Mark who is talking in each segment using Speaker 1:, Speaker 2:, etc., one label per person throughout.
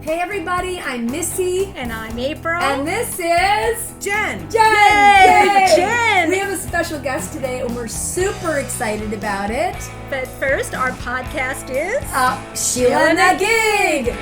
Speaker 1: Hey everybody, I'm Missy.
Speaker 2: And I'm April.
Speaker 1: And this is...
Speaker 3: Jen!
Speaker 1: Yay!
Speaker 2: Jen!
Speaker 1: We have a special guest today and we're super excited about it.
Speaker 2: But first, our podcast is...
Speaker 1: Sheelanagig!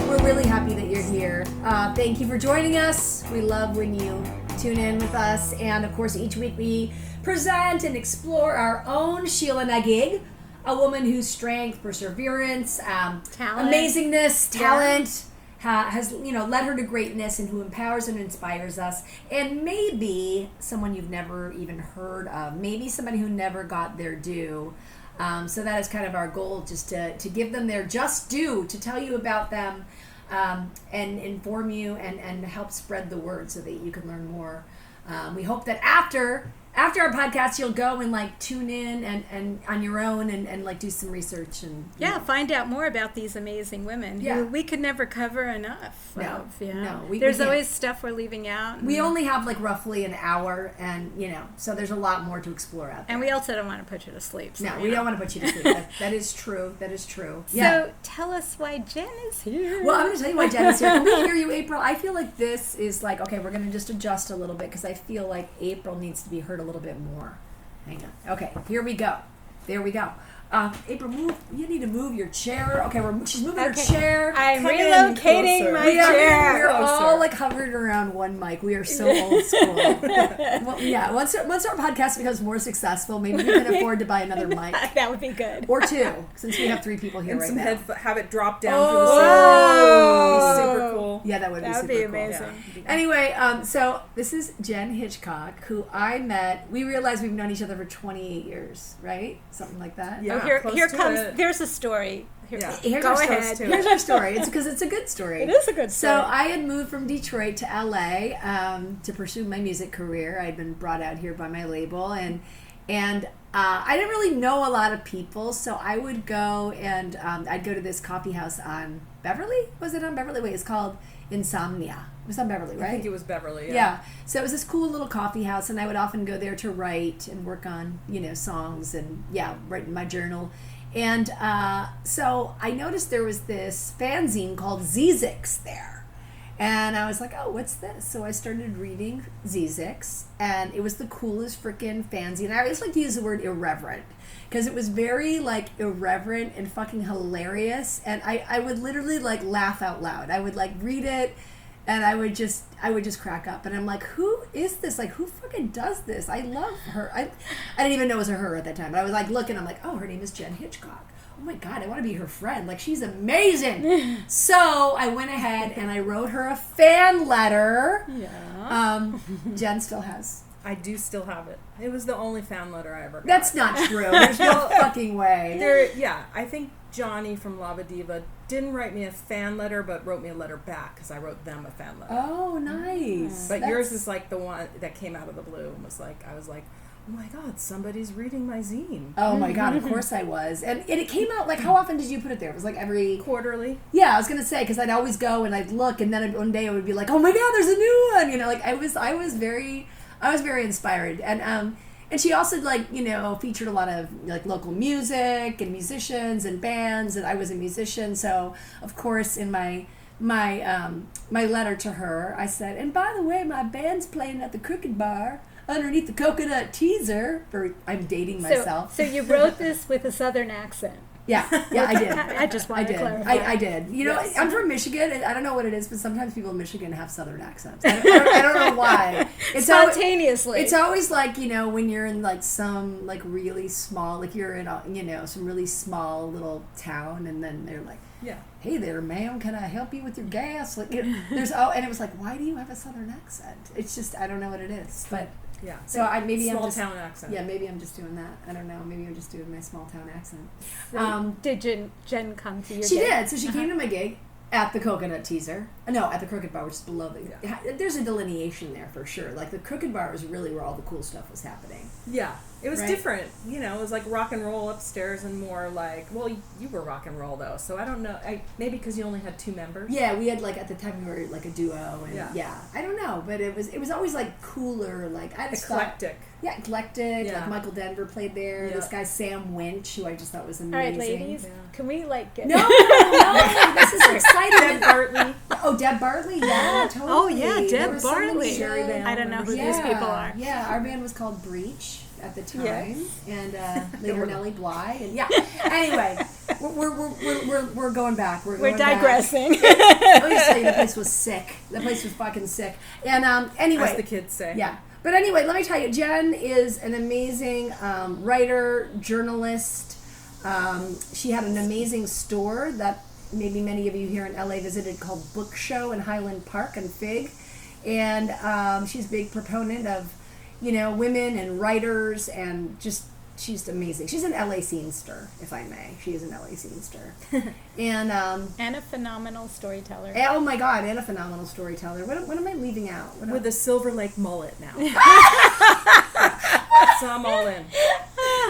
Speaker 1: We're really happy that you're here. Thank you for joining us. We love when you tune in with us. And of course, each week we present and explore our own Sheelanagig, a woman whose strength, perseverance, amazingness, talent has led her to greatness, and who empowers and inspires us. And maybe someone you've never even heard of, maybe somebody who never got their due. So that is kind of our goal, just to give them their just due, to tell you about them, and inform you and help spread the word so that you can learn more. We hope that after our podcast, you'll go and tune in and on your own and do some research and
Speaker 2: find out more about these amazing women who we could never cover enough. There's always stuff we're leaving out.
Speaker 1: We only have roughly an hour, and so there's a lot more to explore out there.
Speaker 2: And we also don't want to put you to sleep.
Speaker 1: No, we don't want to put you to sleep. That is true. That is true.
Speaker 2: So tell us why Jen is here.
Speaker 1: Well, I'm going to tell you why Jen is here. Can we hear you, April? I feel like this is okay, we're going to just adjust a little bit because I feel like April needs to be heard a little bit more. Hang on. Okay, here we go. There we go. April, you need to move your chair. Okay, she's moving her chair.
Speaker 2: I'm relocating my chair.
Speaker 1: We're all hovered around one mic. We are so old school. Well, once our podcast becomes more successful, maybe we can afford to buy another mic.
Speaker 2: That would be good.
Speaker 1: Or two, since we have 3 people here right now.
Speaker 3: Have it drop down for the ceiling. Super cool.
Speaker 1: Yeah, that would be super
Speaker 2: cool.
Speaker 1: Amazing. Yeah. Anyway, so this is Jen Hitchcock, who I met. We realized we've known each other for 28 years, right? Something like that.
Speaker 3: Yeah.
Speaker 2: Here comes. There's a story. Here's
Speaker 1: Go ahead. Here's our story. It's because it's a good story.
Speaker 2: It is a good story.
Speaker 1: So I had moved from Detroit to LA to pursue my music career. I'd been brought out here by my label, and I didn't really know a lot of people, so I would go and I'd go to this coffee house on Beverly. Was it on Beverly? Wait, it's called Insomnia. It was on Beverly, right?
Speaker 3: I think it was Beverly,
Speaker 1: yeah. So it was this cool little coffee house, and I would often go there to write and work on, songs and, write in my journal. And so I noticed there was this fanzine called Zizix there. And I was like, oh, what's this? So I started reading Zizix, and it was the coolest freaking fanzine. I always like to use the word irreverent, because it was very irreverent and fucking hilarious. And I would literally laugh out loud. I would read it, and I would just crack up. And I'm like, who is this? Who fucking does this? I love her. I didn't even know it was a her at that time. But I was looking, I'm like, oh, her name is Jen Hitchcock. Oh my God, I want to be her friend. She's amazing. So I went ahead and I wrote her a fan letter.
Speaker 2: Yeah.
Speaker 1: Jen still has.
Speaker 3: I do still have it. It was the only fan letter I ever got.
Speaker 1: That's not true. There's no fucking way.
Speaker 3: I think Johnny from Lava Diva didn't write me a fan letter, but wrote me a letter back because I wrote them a fan letter.
Speaker 1: Oh, nice.
Speaker 3: But yours is the one that came out of the blue and was I was like, oh my God, somebody's reading my zine.
Speaker 1: Oh my God, of course I was. And it came out, how often did you put it there? It was every...
Speaker 3: Quarterly?
Speaker 1: Yeah, I was going to say, because I'd always go and I'd look, and then one day I would be like, oh my God, there's a new one! I was very inspired. And she also, featured a lot of, local music and musicians and bands, and I was a musician, so, of course, in my letter to her, I said, and by the way, my band's playing at the Crooked Bar underneath the coconut teaser. I'm dating myself.
Speaker 2: So you wrote this with a Southern accent.
Speaker 1: Yeah, I did.
Speaker 2: I just wanted to clarify.
Speaker 1: I did. Yes. I'm from Michigan, and I don't know what it is, but sometimes people in Michigan have Southern accents. I don't know why.
Speaker 2: Spontaneously.
Speaker 1: It's always when you're in some really small, you're in some really small little town, and then they're like, hey there, ma'am, can I help you with your gas? And it was why do you have a Southern accent? It's just, I don't know what it is, but.
Speaker 3: Yeah.
Speaker 1: So I'm
Speaker 3: town accent.
Speaker 1: Yeah, maybe I'm just doing that. I don't know. Maybe I'm just doing my small town accent.
Speaker 2: Did Jen come to your gig?
Speaker 1: She did. So she came to my gig at the Coconut Teaser. No, at the Crooked Bar, which is below the... Yeah. There's a delineation there for sure. The Crooked Bar was really where all the cool stuff was happening.
Speaker 3: Yeah. It was different. It was rock and roll upstairs and more you were rock and roll though, so I don't know. Maybe because you only had 2 members?
Speaker 1: Yeah, we had at the time we were a duo. And I don't know. know, but it was always like cooler, like I just
Speaker 3: eclectic.
Speaker 1: Eclectic. Like Michael Denver played there. This guy Sam Winch, who I just thought was amazing.
Speaker 2: All right, ladies, can we get...
Speaker 1: No, this is exciting.
Speaker 3: Deb Bartley.
Speaker 1: Oh, Deb Bartley, yeah, totally.
Speaker 2: Oh yeah, Deb Bartley.
Speaker 1: I
Speaker 2: don't know who these people are.
Speaker 1: Yeah, our band was called Breach at the time, and later Nellie Bly, and Anyway, we're going back.
Speaker 2: We're digressing.
Speaker 1: Let me just tell you, the place was sick. The place was fucking sick. And anyway,
Speaker 3: as the kids say.
Speaker 1: Yeah. But anyway, let me tell you, Jen is an amazing writer, journalist. She had an amazing store that maybe many of you here in LA visited called Book Show in Highland Park and Fig. And she's a big proponent of, women and writers, and she's amazing. She's an LA scenester, if I may. She is an LA scenester. And
Speaker 2: a phenomenal storyteller.
Speaker 1: Oh my God, and a phenomenal storyteller. What am I leaving out?
Speaker 3: With a Silver Lake mullet now. So I'm all in.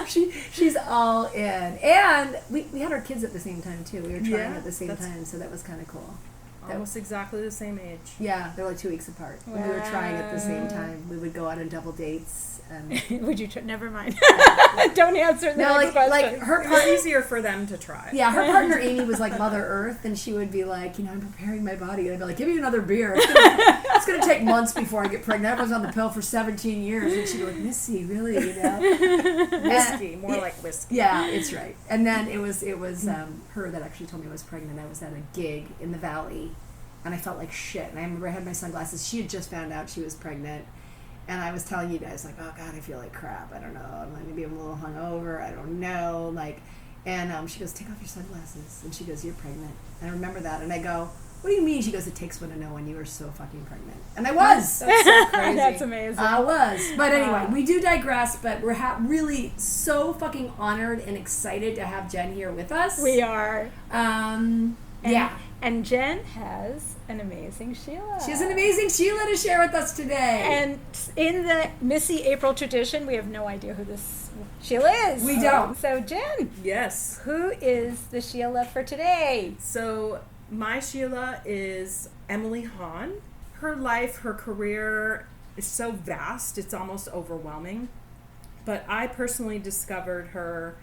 Speaker 1: She's all in. And we had our kids at the same time, too. We were trying at the same time, so that was kind of cool.
Speaker 3: Almost exactly the same age.
Speaker 1: Yeah, they're like 2 weeks apart. Wow. When we were trying at the same time. We would go out on double dates. And
Speaker 2: would you never mind. Don't answer the next question.
Speaker 3: Like her part easier for them to try.
Speaker 1: Yeah, her partner Amy was like Mother Earth, and she would be like, I'm preparing my body. And I'd be like, give me another beer. It's gonna take months before I get pregnant. Everyone's on the pill for 17 years. And she'd be like, Missy, really,
Speaker 3: Whiskey, more like whiskey.
Speaker 1: Yeah, it's right. And then it was her that actually told me I was pregnant. I was at a gig in the Valley, and I felt like shit. And I remember I had my sunglasses. She had just found out she was pregnant. And I was telling you guys, like, oh, God, I feel like crap. I don't know. Maybe I'm a little hungover. I don't know. And she goes, take off your sunglasses. And she goes, you're pregnant. And I remember that. And I go, what do you mean? She goes, it takes one to know when you are so fucking pregnant. And I was.
Speaker 2: That's so crazy. That's amazing.
Speaker 1: I was. But anyway, we do digress. But we're really so fucking honored and excited to have Jen here with us.
Speaker 2: We are.
Speaker 1: Yeah.
Speaker 2: And Jen has an amazing Sheela.
Speaker 1: She has an amazing Sheela to share with us today.
Speaker 2: And in the Missy April tradition, we have no idea who this Sheela is.
Speaker 1: We don't.
Speaker 2: So Jen.
Speaker 3: Yes.
Speaker 2: Who is the Sheela for today?
Speaker 3: So my Sheela is Emily Hahn. Her life, her career is so vast, it's almost overwhelming. But I personally discovered her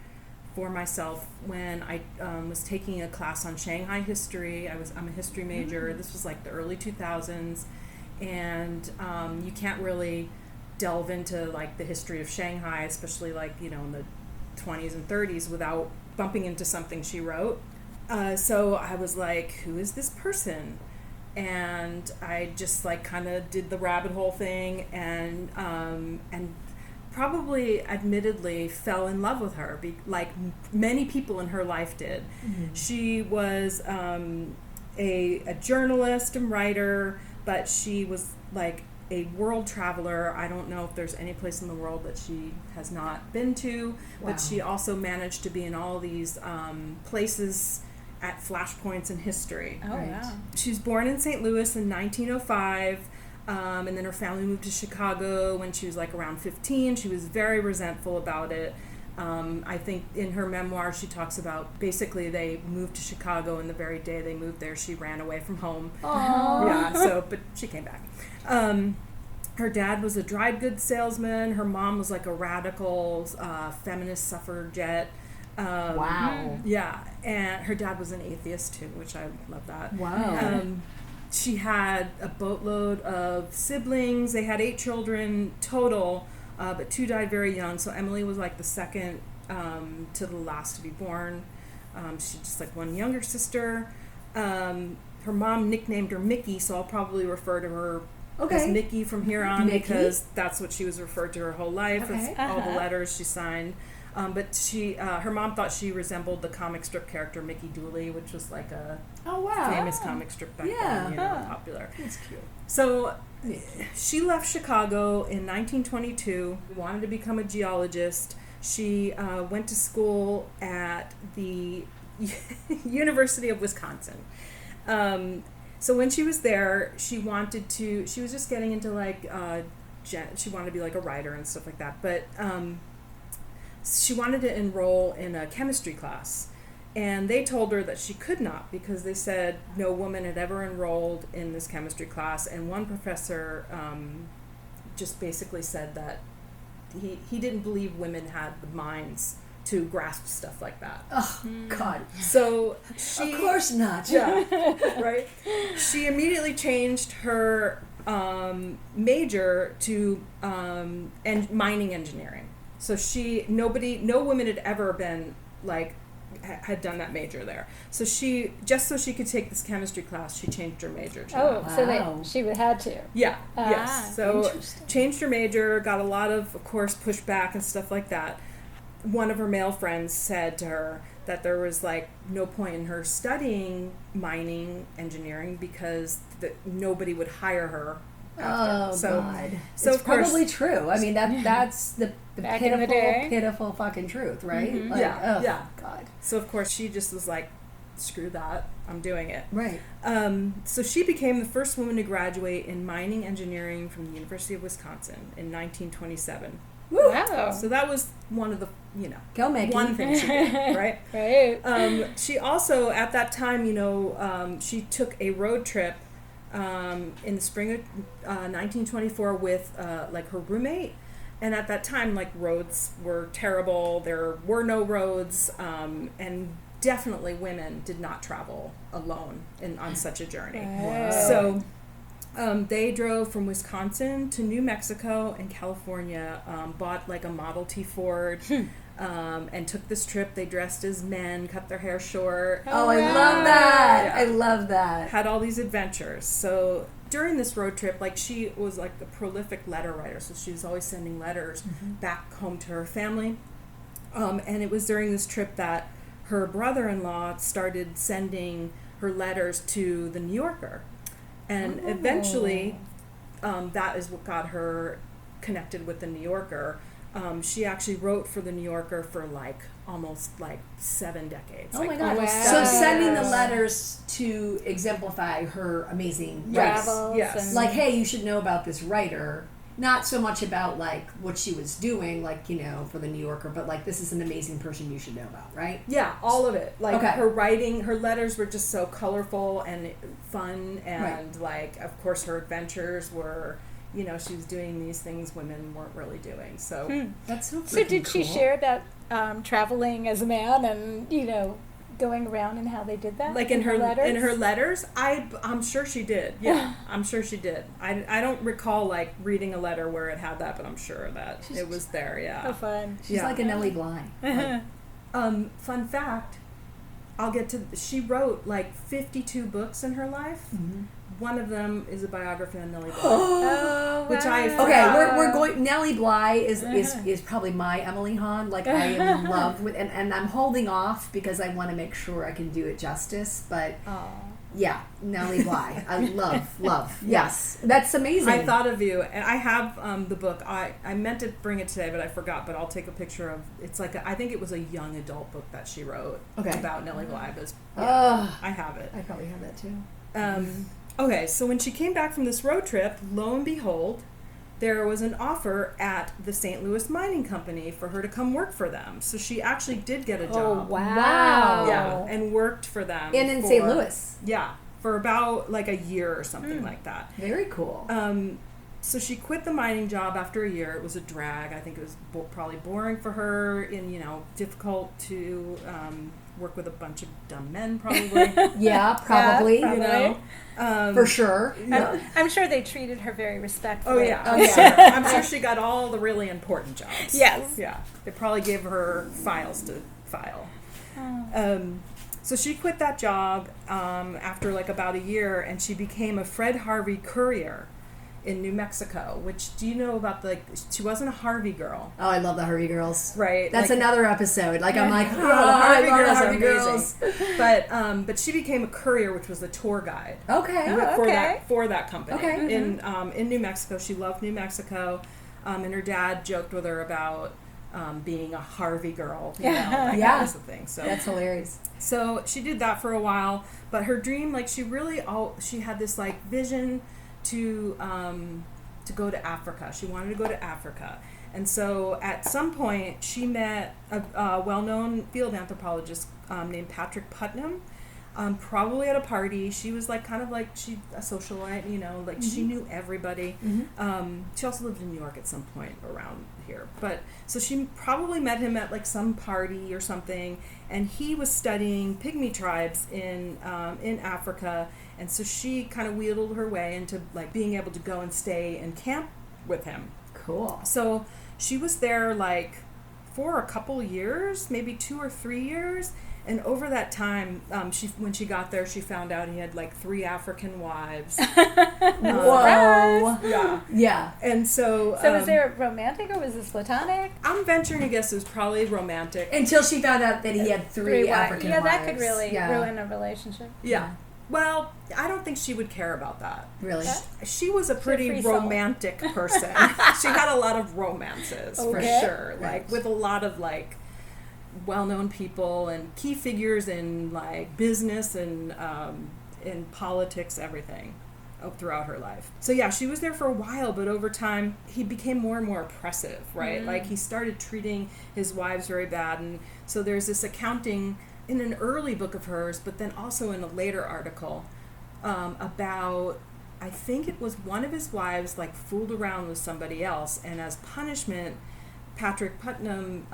Speaker 3: for myself when I was taking a class on Shanghai history. I'm a history major. This was like the early 2000s, and you can't really delve into like the history of Shanghai, especially like in the 20s and 30s, without bumping into something she wrote. So I was like, who is this person? And I just like kind of did the rabbit hole thing, and probably admittedly fell in love with her, like many people in her life did. Mm-hmm. She was a journalist and writer, but she was like a world traveler. I don't know if there's any place in the world that she has not been to, but she also managed to be in all these places at flashpoints in history.
Speaker 2: Oh, right. Wow.
Speaker 3: She was born in St. Louis in 1905. And then her family moved to Chicago when she was like around 15. She was very resentful about it. I think in her memoir she talks about basically they moved to Chicago, and the very day they moved there she ran away from home.
Speaker 1: Aww.
Speaker 3: Yeah, but she came back. Her dad was a dried goods salesman. Her mom was like a radical feminist suffragette.
Speaker 1: Wow.
Speaker 3: Yeah, and her dad was an atheist too, which I love that.
Speaker 1: Wow.
Speaker 3: She had a boatload of siblings. They had 8 children total, but 2 died very young. So Emily was like the second to the last to be born. She's just like one younger sister. Her mom nicknamed her Mickey, so I'll probably refer to her as Mickey from here on, because that's what she was referred to her whole life.
Speaker 1: Okay.
Speaker 3: All the letters she signed. But her mom thought she resembled the comic strip character Mickey Dooley, which was like a famous comic strip back then, popular.
Speaker 1: That's cute.
Speaker 3: So she left Chicago in 1922, wanted to become a geologist. She went to school at the University of Wisconsin. So when she was there, she was just getting into like, she wanted to be like a writer and stuff like that. But she wanted to enroll in a chemistry class, And they told her that she could not because they said no woman had ever enrolled in this chemistry class. And one professor just basically said that he didn't believe women had the minds to grasp stuff like that.
Speaker 1: Oh, God.
Speaker 3: So she...
Speaker 1: Of course not.
Speaker 3: Yeah, right? She immediately changed her major to mining engineering. So no woman had ever been, like, had done that major there. So she, just so she could take this chemistry class, she changed her major to that.
Speaker 2: So she had to.
Speaker 3: Yeah, yes. So changed her major, got a lot of course, pushback and stuff like that. One of her male friends said to her that there was, like, no point in her studying mining engineering because nobody would hire her after.
Speaker 1: God.
Speaker 3: So
Speaker 1: it's
Speaker 3: of course,
Speaker 1: probably true. I mean, that's the pitiful fucking truth, right?
Speaker 2: Mm-hmm.
Speaker 1: Like,
Speaker 3: yeah.
Speaker 1: God.
Speaker 3: So of course she just was like, screw that, I'm doing it.
Speaker 1: Right.
Speaker 3: So she became the first woman to graduate in mining engineering from the University of Wisconsin in 1927.
Speaker 1: Woo.
Speaker 2: Wow.
Speaker 3: So that was one of the,
Speaker 1: Go Maggie.
Speaker 3: one thing she did, right?
Speaker 2: Right.
Speaker 3: She also, at that time, she took a road trip in the spring of 1924 with like her roommate. And at that time, like, roads were terrible. There were no roads, and definitely women did not travel alone on such a journey.
Speaker 2: Wow.
Speaker 3: So they drove from Wisconsin to New Mexico and California, bought like a Model T Ford, and took this trip. They dressed as men, cut their hair short.
Speaker 1: Oh, I love that.
Speaker 3: Yeah.
Speaker 1: I love that.
Speaker 3: Had all these adventures. So during this road trip, like, she was like a prolific letter writer, so she was always sending letters back home to her family. And it was during this trip that her brother-in-law started sending her letters to the New Yorker. And eventually, that is what got her connected with the New Yorker. She actually wrote for the New Yorker for almost 7 decades.
Speaker 1: Oh my God.
Speaker 2: Wow.
Speaker 1: So sending the letters to exemplify her amazing
Speaker 2: Travels.
Speaker 3: Yes.
Speaker 1: like, hey, you should know about this writer. Not so much about, like, what she was doing, like, for the New Yorker, but, like, this is an amazing person you should know about, right?
Speaker 3: Yeah, all of it. Like,
Speaker 1: Okay.
Speaker 3: her writing, her letters were just so colorful and fun, and, like, of course, her adventures were, she was doing these things women weren't really doing. So
Speaker 1: That's so
Speaker 2: So did she
Speaker 1: cool.
Speaker 2: share about traveling as a man and, going around and how they did that?
Speaker 3: like in her
Speaker 2: letters?
Speaker 3: in her letters, I'm sure she did. Yeah, I'm sure she did. I don't recall, like, reading a letter where it had that, but I'm sure that it was there. Yeah.
Speaker 2: How fun.
Speaker 1: She's like a Nellie Bly. Like,
Speaker 3: Fun fact, she wrote like 52 books in her life. One of them is a biography on Nellie Bly.
Speaker 2: Oh,
Speaker 3: Which I
Speaker 2: wow.
Speaker 1: Okay, we're going. Nellie Bly is probably my Emily Hahn. Like, I am in love with, and I'm holding off because I want to make sure I can do it justice. But yeah, Nellie Bly, I love. Yes, that's amazing.
Speaker 3: I thought of you, and I have the book. I meant to bring it today, but I forgot. But I'll take a picture of. It's like I think it was a young adult book that she wrote about Nellie Bly. But I have it.
Speaker 1: I probably have that too.
Speaker 3: Okay, so when she came back from this road trip, lo and behold, there was an offer at the St. Louis Mining Company for her to come work for them. So she actually did get a job.
Speaker 2: Oh, wow.
Speaker 3: Yeah, and worked for them.
Speaker 1: And in St. Louis.
Speaker 3: Yeah, for about like a year or something like that.
Speaker 1: Very cool.
Speaker 3: So she quit the mining job after a year. It was a drag. I think it was probably boring for her and, difficult to work with a bunch of dumb men, probably.
Speaker 1: Yeah, probably. For sure.
Speaker 2: I'm sure they treated her very respectfully.
Speaker 3: Oh, yeah. I'm sure she got all the really important jobs.
Speaker 2: Yes.
Speaker 3: Yeah. They probably gave her files to file. So she quit that job after like about a year, and she became a Fred Harvey courier in New Mexico, which, do you know about she wasn't a Harvey girl.
Speaker 1: Oh, I love the Harvey girls.
Speaker 3: Right.
Speaker 1: That's
Speaker 3: like,
Speaker 1: another episode. Like, I'm like,
Speaker 3: the Harvey
Speaker 1: I love
Speaker 3: girls
Speaker 1: the Harvey
Speaker 3: are
Speaker 1: girls.
Speaker 3: amazing. But she became a courier, which was a tour guide.
Speaker 1: Okay.
Speaker 3: For that company.
Speaker 1: Okay.
Speaker 3: In New Mexico. She loved New Mexico. And her dad joked with her about being a Harvey girl, that kind of thing. So
Speaker 1: that's hilarious.
Speaker 3: So she did that for a while, but her dream, like, she had this like vision to to go to Africa. She wanted to go to Africa. And so at some point, she met a well-known field anthropologist named Patrick Putnam, probably at a party. She was like kind of like a socialite, you know, like she knew everybody. She also lived in New York at some point around here. But so she probably met him at like some party or something, and he was studying pygmy tribes in Africa. And so she kind of wheedled her way into like being able to go and stay and camp with him.
Speaker 1: Cool.
Speaker 3: So she was there like for a couple years, maybe 2 or 3 years. And over that time, when she got there, she found out he had like 3 African wives.
Speaker 1: Whoa.
Speaker 3: Yeah.
Speaker 1: Yeah.
Speaker 3: And so...
Speaker 2: So was there romantic or was this platonic?
Speaker 3: I'm venturing to guess it was probably romantic.
Speaker 1: Until she found out that he had 3 African wives.
Speaker 2: Yeah, that could really ruin a relationship.
Speaker 3: Yeah. Well, I don't think she would care about that.
Speaker 1: Really?
Speaker 3: She was a pretty romantic person. She had a lot of romances, for sure. Like, with a lot of, like, well-known people and key figures in, like, business and in politics, everything throughout her life. So, yeah, she was there for a while, but over time, he became more and more oppressive, right? Like, he started treating his wives very bad, and so there's this accounting in an early book of hers, but then also in a later article about, I think it was one of his wives like fooled around with somebody else, and as punishment, Patrick Putnam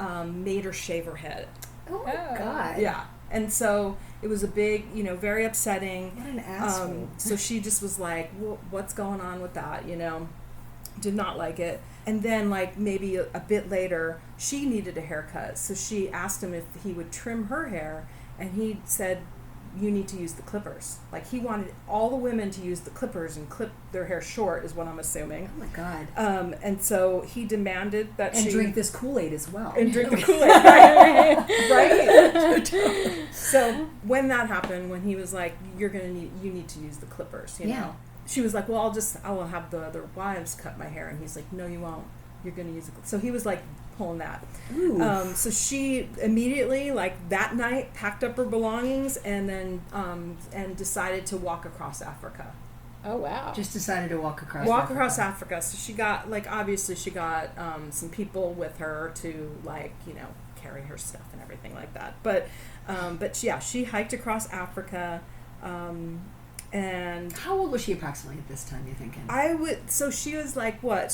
Speaker 3: made her shave her head.
Speaker 1: Oh my God.
Speaker 3: Yeah. And so it was a big, you know, very upsetting.
Speaker 1: What an asshole.
Speaker 3: So she just was like, well, what's going on with that, you know? Did not like it. And then, like, maybe a bit later, she needed a haircut. So she asked him if he would trim her hair, and he said, you need to use the clippers. Like, he wanted all the women to use the clippers and clip their hair short, is what I'm assuming.
Speaker 1: Oh, my God.
Speaker 3: And so he demanded that
Speaker 1: she... And drink this Kool-Aid as well.
Speaker 3: And drink the Kool-Aid, right? So when that happened, when he was like, you need to use the clippers, you know? She was like, well, I will have the other wives cut my hair. And he's like, no, you won't. You're going to use it. So he was like pulling that. So she immediately, like that night, packed up her belongings and then and decided to walk across Africa.
Speaker 2: Oh, wow.
Speaker 1: Just decided to walk across
Speaker 3: Africa. So she got, like, obviously she got some people with her to, like, you know, carry her stuff and everything like that. But yeah, she hiked across Africa. And
Speaker 1: how old was she approximately at this time, you thinking?
Speaker 3: So she was like, what,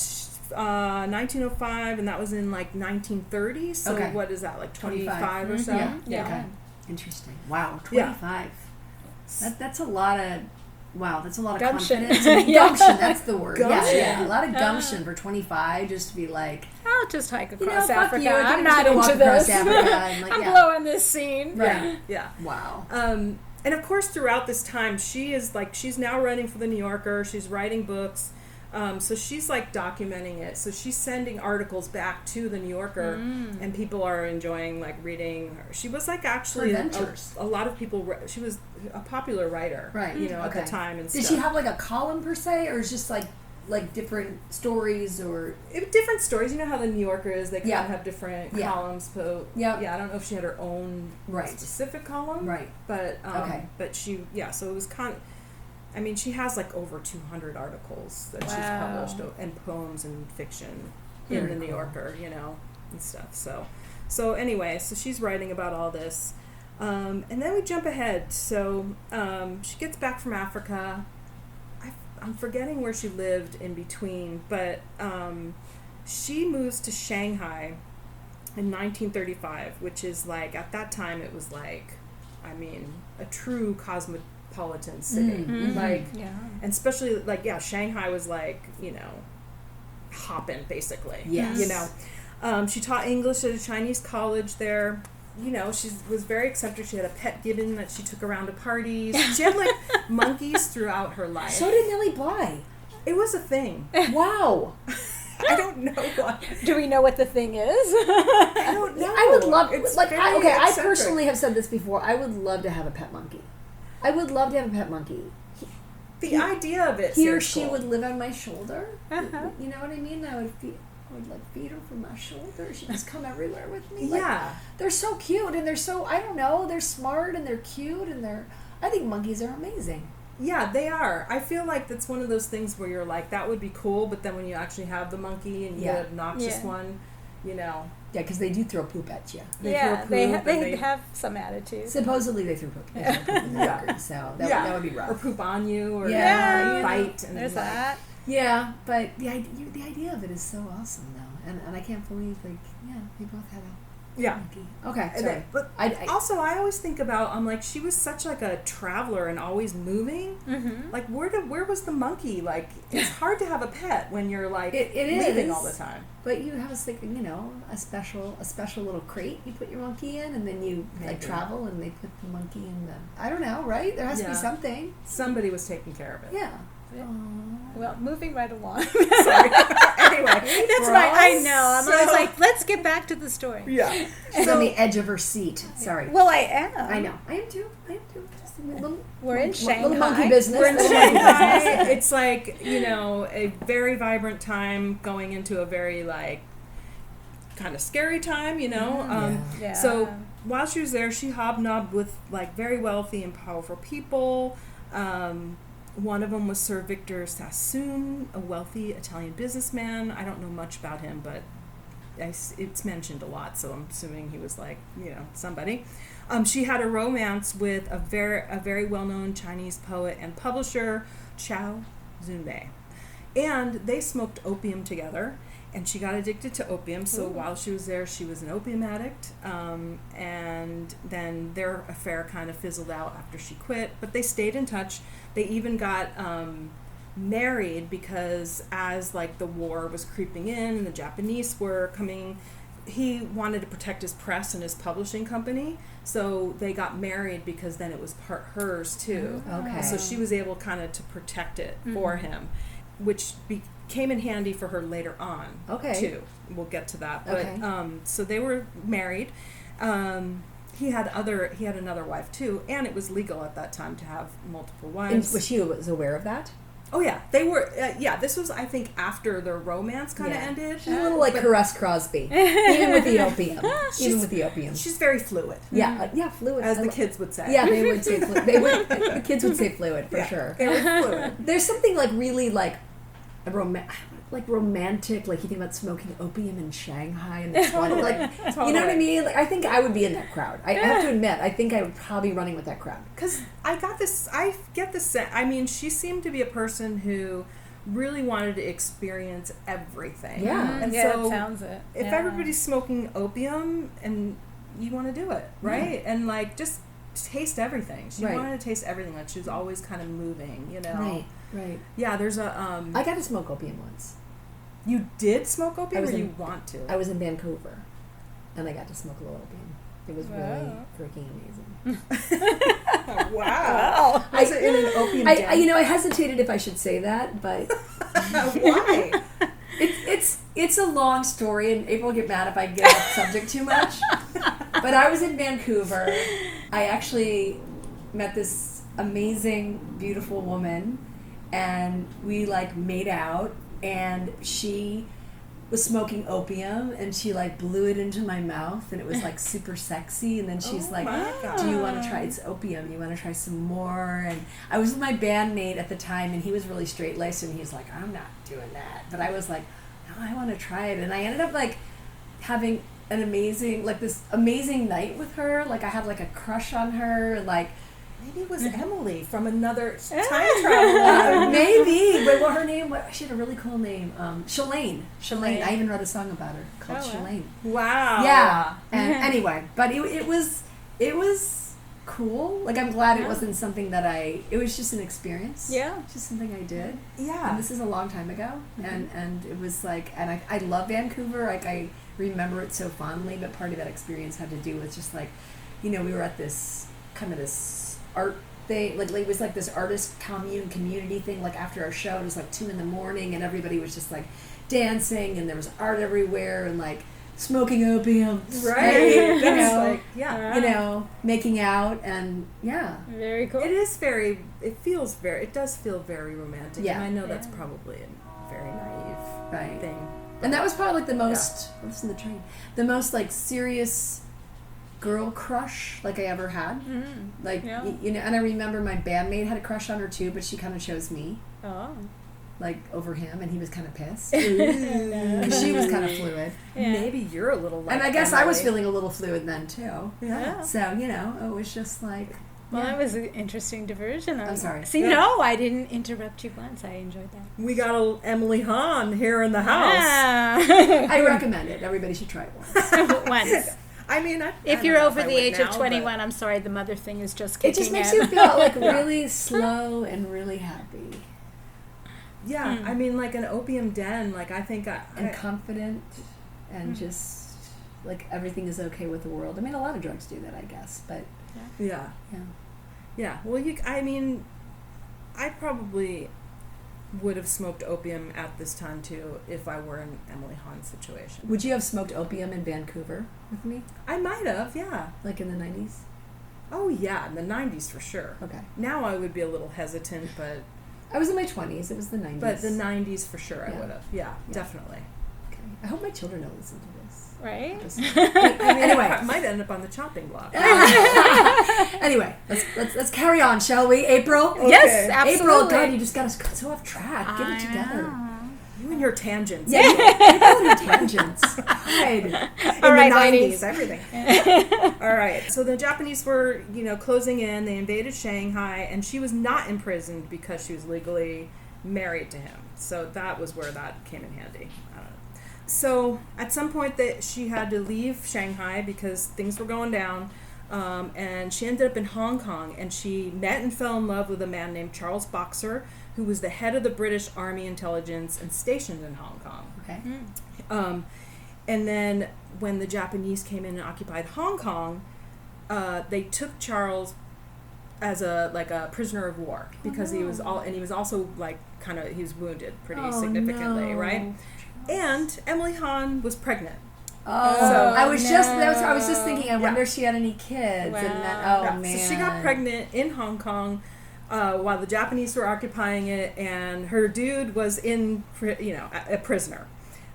Speaker 3: 1905, and that was in like 1930. So what is that, like 25 or so?
Speaker 1: Yeah. Okay. Interesting. Wow, 25. Yeah. That's a lot of
Speaker 2: gumption.
Speaker 1: Confidence. Gumption, that's the word. Yeah. A lot of gumption for 25, just to be like,
Speaker 2: I'll just hike across Africa.
Speaker 1: You,
Speaker 2: I'm not into this.
Speaker 1: Like,
Speaker 2: I'm blowing this scene.
Speaker 3: Right. Yeah.
Speaker 1: Wow.
Speaker 3: And of course, throughout this time, she's now writing for the New Yorker. She's writing books. So she's like documenting it. So she's sending articles back to the New Yorker, and people are enjoying like reading her. She was like actually a lot of people. She was a popular writer,
Speaker 1: right?
Speaker 3: You know, at the time and stuff.
Speaker 1: Did she have like a column per se, or is just like different stories or
Speaker 3: different stories? You know how the New Yorker is; they kind of have different columns. I don't know if she had her own specific column,
Speaker 1: right?
Speaker 3: But but she so it was kind of. I mean, she has like over 200 articles that she's published, and poems and fiction in the New Yorker, you know, and stuff. So anyway, so she's writing about all this, and then we jump ahead. So she gets back from Africa. I'm forgetting where she lived in between, but she moves to Shanghai in 1935, which is like, at that time it was like, I mean, a true cosmopolitan city. And especially like, Shanghai was like, you know, hopping basically.
Speaker 1: Yes.
Speaker 3: You know, she taught English at a Chinese college there. You know, she was very eccentric. She had a pet gibbon that she took around to parties. She had like monkeys throughout her life.
Speaker 1: So did Millie Bly.
Speaker 3: It was a thing.
Speaker 1: Wow.
Speaker 3: I don't know what.
Speaker 2: Do we know what the thing is?
Speaker 3: I don't know.
Speaker 1: I would love,
Speaker 3: it's
Speaker 1: like, I
Speaker 3: eccentric.
Speaker 1: personally have said this before. I would love to have a pet monkey. I would love to have a pet monkey.
Speaker 3: The idea of it.
Speaker 1: He or she would live on my shoulder.
Speaker 2: Uh-huh.
Speaker 1: You know what I mean? I would like feed her from my shoulder. She'd just come everywhere with me.
Speaker 3: Yeah.
Speaker 1: They're so cute, and they're so, I don't know, they're smart and they're cute, and I think monkeys are amazing.
Speaker 3: Yeah, they are. I feel like that's one of those things where you're like, that would be cool, but then when you actually have the monkey and you get an obnoxious one, you know.
Speaker 1: Yeah, because they do throw poop at you.
Speaker 2: They have some attitude.
Speaker 1: Supposedly they throw poop. So that would be rough.
Speaker 3: Or poop on you, or
Speaker 2: fight.
Speaker 3: And
Speaker 2: there's that.
Speaker 1: Yeah, but the idea of it is so awesome, though. And I can't believe, like, they both had a monkey. Okay, sorry.
Speaker 3: But I always think about, I'm like, she was such like a traveler and always moving. Mm-hmm. Like, where was the monkey? Like, it's hard to have a pet when you're like leaving all the time.
Speaker 1: But you have a special little crate you put your monkey in, and then you like travel and they put the monkey in the, I don't know, right? There has to be something.
Speaker 3: Somebody was taking care of it.
Speaker 1: Yeah.
Speaker 2: Well, moving right along.
Speaker 3: Sorry. Anyway,
Speaker 2: that's right. I know. I'm always like, let's get back to the story.
Speaker 3: Yeah.
Speaker 1: She's on the edge of her seat. Sorry.
Speaker 2: Well, I am.
Speaker 1: I know. I am too.
Speaker 2: We're in Shanghai.
Speaker 1: Little monkey business.
Speaker 3: We're in Shanghai. It's like, a very vibrant time going into a very like kind of scary time, So while she was there, she hobnobbed with like very wealthy and powerful people. One of them was Sir Victor Sassoon, a wealthy Italian businessman. I don't know much about him, but it's mentioned a lot, so I'm assuming he was like, somebody. She had a romance with a very well-known Chinese poet and publisher, Chao Zunmei. And they smoked opium together, and she got addicted to opium, so while she was there, she was an opium addict. And then their affair kind of fizzled out after she quit, but they stayed in touch. They even got married because as like the war was creeping in and the Japanese were coming, he wanted to protect his press and his publishing company, so they got married because then it was part hers too.
Speaker 1: Okay.
Speaker 3: So she was able kind of to protect it for him, which came in handy for her later on.
Speaker 1: Okay.
Speaker 3: Too. We'll get to that. But
Speaker 1: okay.
Speaker 3: So they were married. He had another wife too, and it was legal at that time to have multiple wives.
Speaker 1: And she was aware of that?
Speaker 3: Oh yeah, they were. This was, I think, after their romance kind of ended.
Speaker 1: She's a little like Caress Crosby, even with the opium.
Speaker 3: She's very fluid.
Speaker 1: Yeah, fluid,
Speaker 3: as the kids would say.
Speaker 1: Yeah, they would say fluid. The kids would say fluid for sure.
Speaker 3: Very fluid.
Speaker 1: There's something like really like romantic, like you think about smoking opium in Shanghai and the 20s, like totally. You know what I mean? Like I think I would be in that crowd. I have to admit, I think I would probably be running with that crowd.
Speaker 3: Because I get this sense. I mean, she seemed to be a person who really wanted to experience everything.
Speaker 1: Yeah,
Speaker 3: and
Speaker 2: so
Speaker 3: that
Speaker 2: sounds it.
Speaker 3: If everybody's smoking opium and you want to do it, right? Yeah. And like just taste everything. She wanted to taste everything. Like she was always kind of moving,
Speaker 1: Right.
Speaker 3: Yeah, there's a
Speaker 1: I got to smoke opium once.
Speaker 3: You did smoke opium, or you want to?
Speaker 1: I was in Vancouver, and I got to smoke a little opium. It was really freaking amazing.
Speaker 3: Wow! Was it in an opium den?
Speaker 1: I hesitated if I should say that, but
Speaker 3: why?
Speaker 1: It's a long story, and April will get mad if I get off subject too much. But I was in Vancouver. I actually met this amazing, beautiful woman, and we like made out, and she was smoking opium, and she like blew it into my mouth, and it was like super sexy. And then she's like, do you want to try, it's opium, you want to try some more? And I was with my bandmate at the time, and he was really straight-laced, and he's like, I'm not doing that. But I was like, no, I want to try it. And I ended up like having an amazing night with her. Like I had like a crush on her, and like
Speaker 3: maybe it was Emily from another time travel.
Speaker 1: Maybe. But what her name was? She had a really cool name. Shalane. I even wrote a song about her called Shalane.
Speaker 3: Wow.
Speaker 1: Yeah. And anyway, but it was cool. Like I'm glad it wasn't something that it was just an experience.
Speaker 2: Yeah.
Speaker 1: Just something I did.
Speaker 3: Yeah.
Speaker 1: And this is a long time ago. Mm-hmm. And it was like, and I love Vancouver. Like I remember it so fondly, but part of that experience had to do with just like, we were at this kind of this art thing, like it was like this artist community thing, like after our show it was like 2 a.m, and everybody was just like dancing, and there was art everywhere, and like smoking opium,
Speaker 3: right? That's
Speaker 1: making out, and
Speaker 2: very cool.
Speaker 3: It does feel very romantic.
Speaker 1: Yeah.
Speaker 3: And I know that's probably a very naive thing.
Speaker 1: And that was probably like the most listen to the train, the most like serious girl crush like I ever had. Like, you know, and I remember my bandmate had a crush on her too, but she kind of chose me. Oh. Like, over him, and he was kind of pissed. Because she was kind of fluid.
Speaker 3: Yeah. Maybe you're a little like
Speaker 1: And I guess Emily. I was feeling a little fluid then, too.
Speaker 3: Yeah.
Speaker 1: So, you know, it was just like...
Speaker 2: Well, that was an interesting diversion.
Speaker 1: I'm sorry.
Speaker 2: See, no, I didn't interrupt you once. I enjoyed that.
Speaker 3: We got a Emily Hahn here in the house.
Speaker 1: I recommend it. Everybody should try it once.
Speaker 2: Once.
Speaker 3: I mean,
Speaker 2: if you're over the age of 21, I'm sorry, the mother thing is just kicking in.
Speaker 1: It just makes you feel like really slow and really happy.
Speaker 3: Yeah, I mean, like an opium den, like I think
Speaker 1: and confident and just like everything is okay with the world. I mean, a lot of drugs do that, I guess, but
Speaker 3: yeah. Well, I mean, I probably would have smoked opium at this time too if I were in Emily Hahn's situation.
Speaker 1: Would you have smoked opium in Vancouver with me?
Speaker 3: I might have, yeah.
Speaker 1: Like in the 90s?
Speaker 3: Oh yeah, in the 90s for sure.
Speaker 1: Okay.
Speaker 3: Now I would be a little hesitant, but
Speaker 1: I was in my 20s. It was the 90s.
Speaker 3: But the 90s for sure I would have. Yeah, definitely.
Speaker 1: Okay. I hope my children don't listen to this.
Speaker 2: Right?
Speaker 3: I mean, anyway, I might end up on the chopping block.
Speaker 1: Anyway, let's carry on, shall we? April?
Speaker 2: Okay. Yes, absolutely.
Speaker 1: April, God, you just got us so off track. Get it together.
Speaker 3: You and your tangents.
Speaker 1: Yeah, April and your tangents.
Speaker 3: All right, 90s, ladies. Everything. All right. So the Japanese were, closing in. They invaded Shanghai, and she was not imprisoned because she was legally married to him. So that was where that came in handy. I don't know. So at some point that she had to leave Shanghai because things were going down, and she ended up in Hong Kong, and she met and fell in love with a man named Charles Boxer, who was the head of the British Army Intelligence and stationed in Hong Kong.
Speaker 1: Okay.
Speaker 3: And then when the Japanese came in and occupied Hong Kong, they took Charles as a prisoner of war because he was also he was wounded pretty significantly, right? And Emily Hahn was pregnant.
Speaker 1: Oh, so, I was just thinking. I wonder if she had any kids.
Speaker 2: Wow.
Speaker 1: And then, man!
Speaker 3: So she got pregnant in Hong Kong while the Japanese were occupying it, and her dude was a prisoner.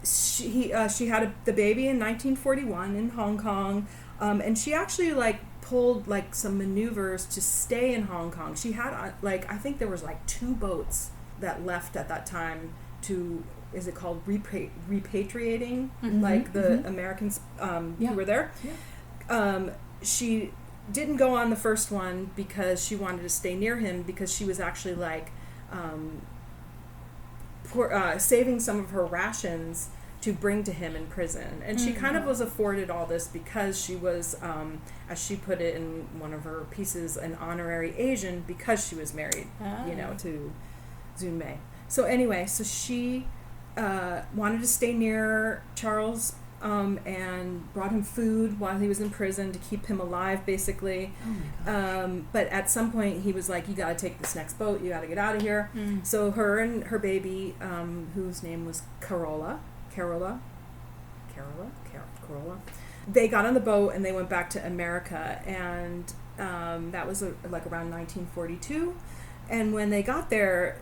Speaker 3: She had the baby in 1941 in Hong Kong, and she actually pulled some maneuvers to stay in Hong Kong. She had I think there was 2 boats that left at that time to. Is it called repatriating? The Americans who were there. Yeah. She didn't go on the first one because she wanted to stay near him because she was actually saving some of her rations to bring to him in prison. And she kind of was afforded all this because she was, as she put it in one of her pieces, an honorary Asian because she was married, to Zun Mei. So anyway, so she wanted to stay near Charles and brought him food while he was in prison to keep him alive, basically. Oh my gosh. But at some point he was like, you got to take this next boat, you got to get out of here. So her and her baby, whose name was Carola, they got on the boat and they went back to America, and that was around 1942. And when they got there,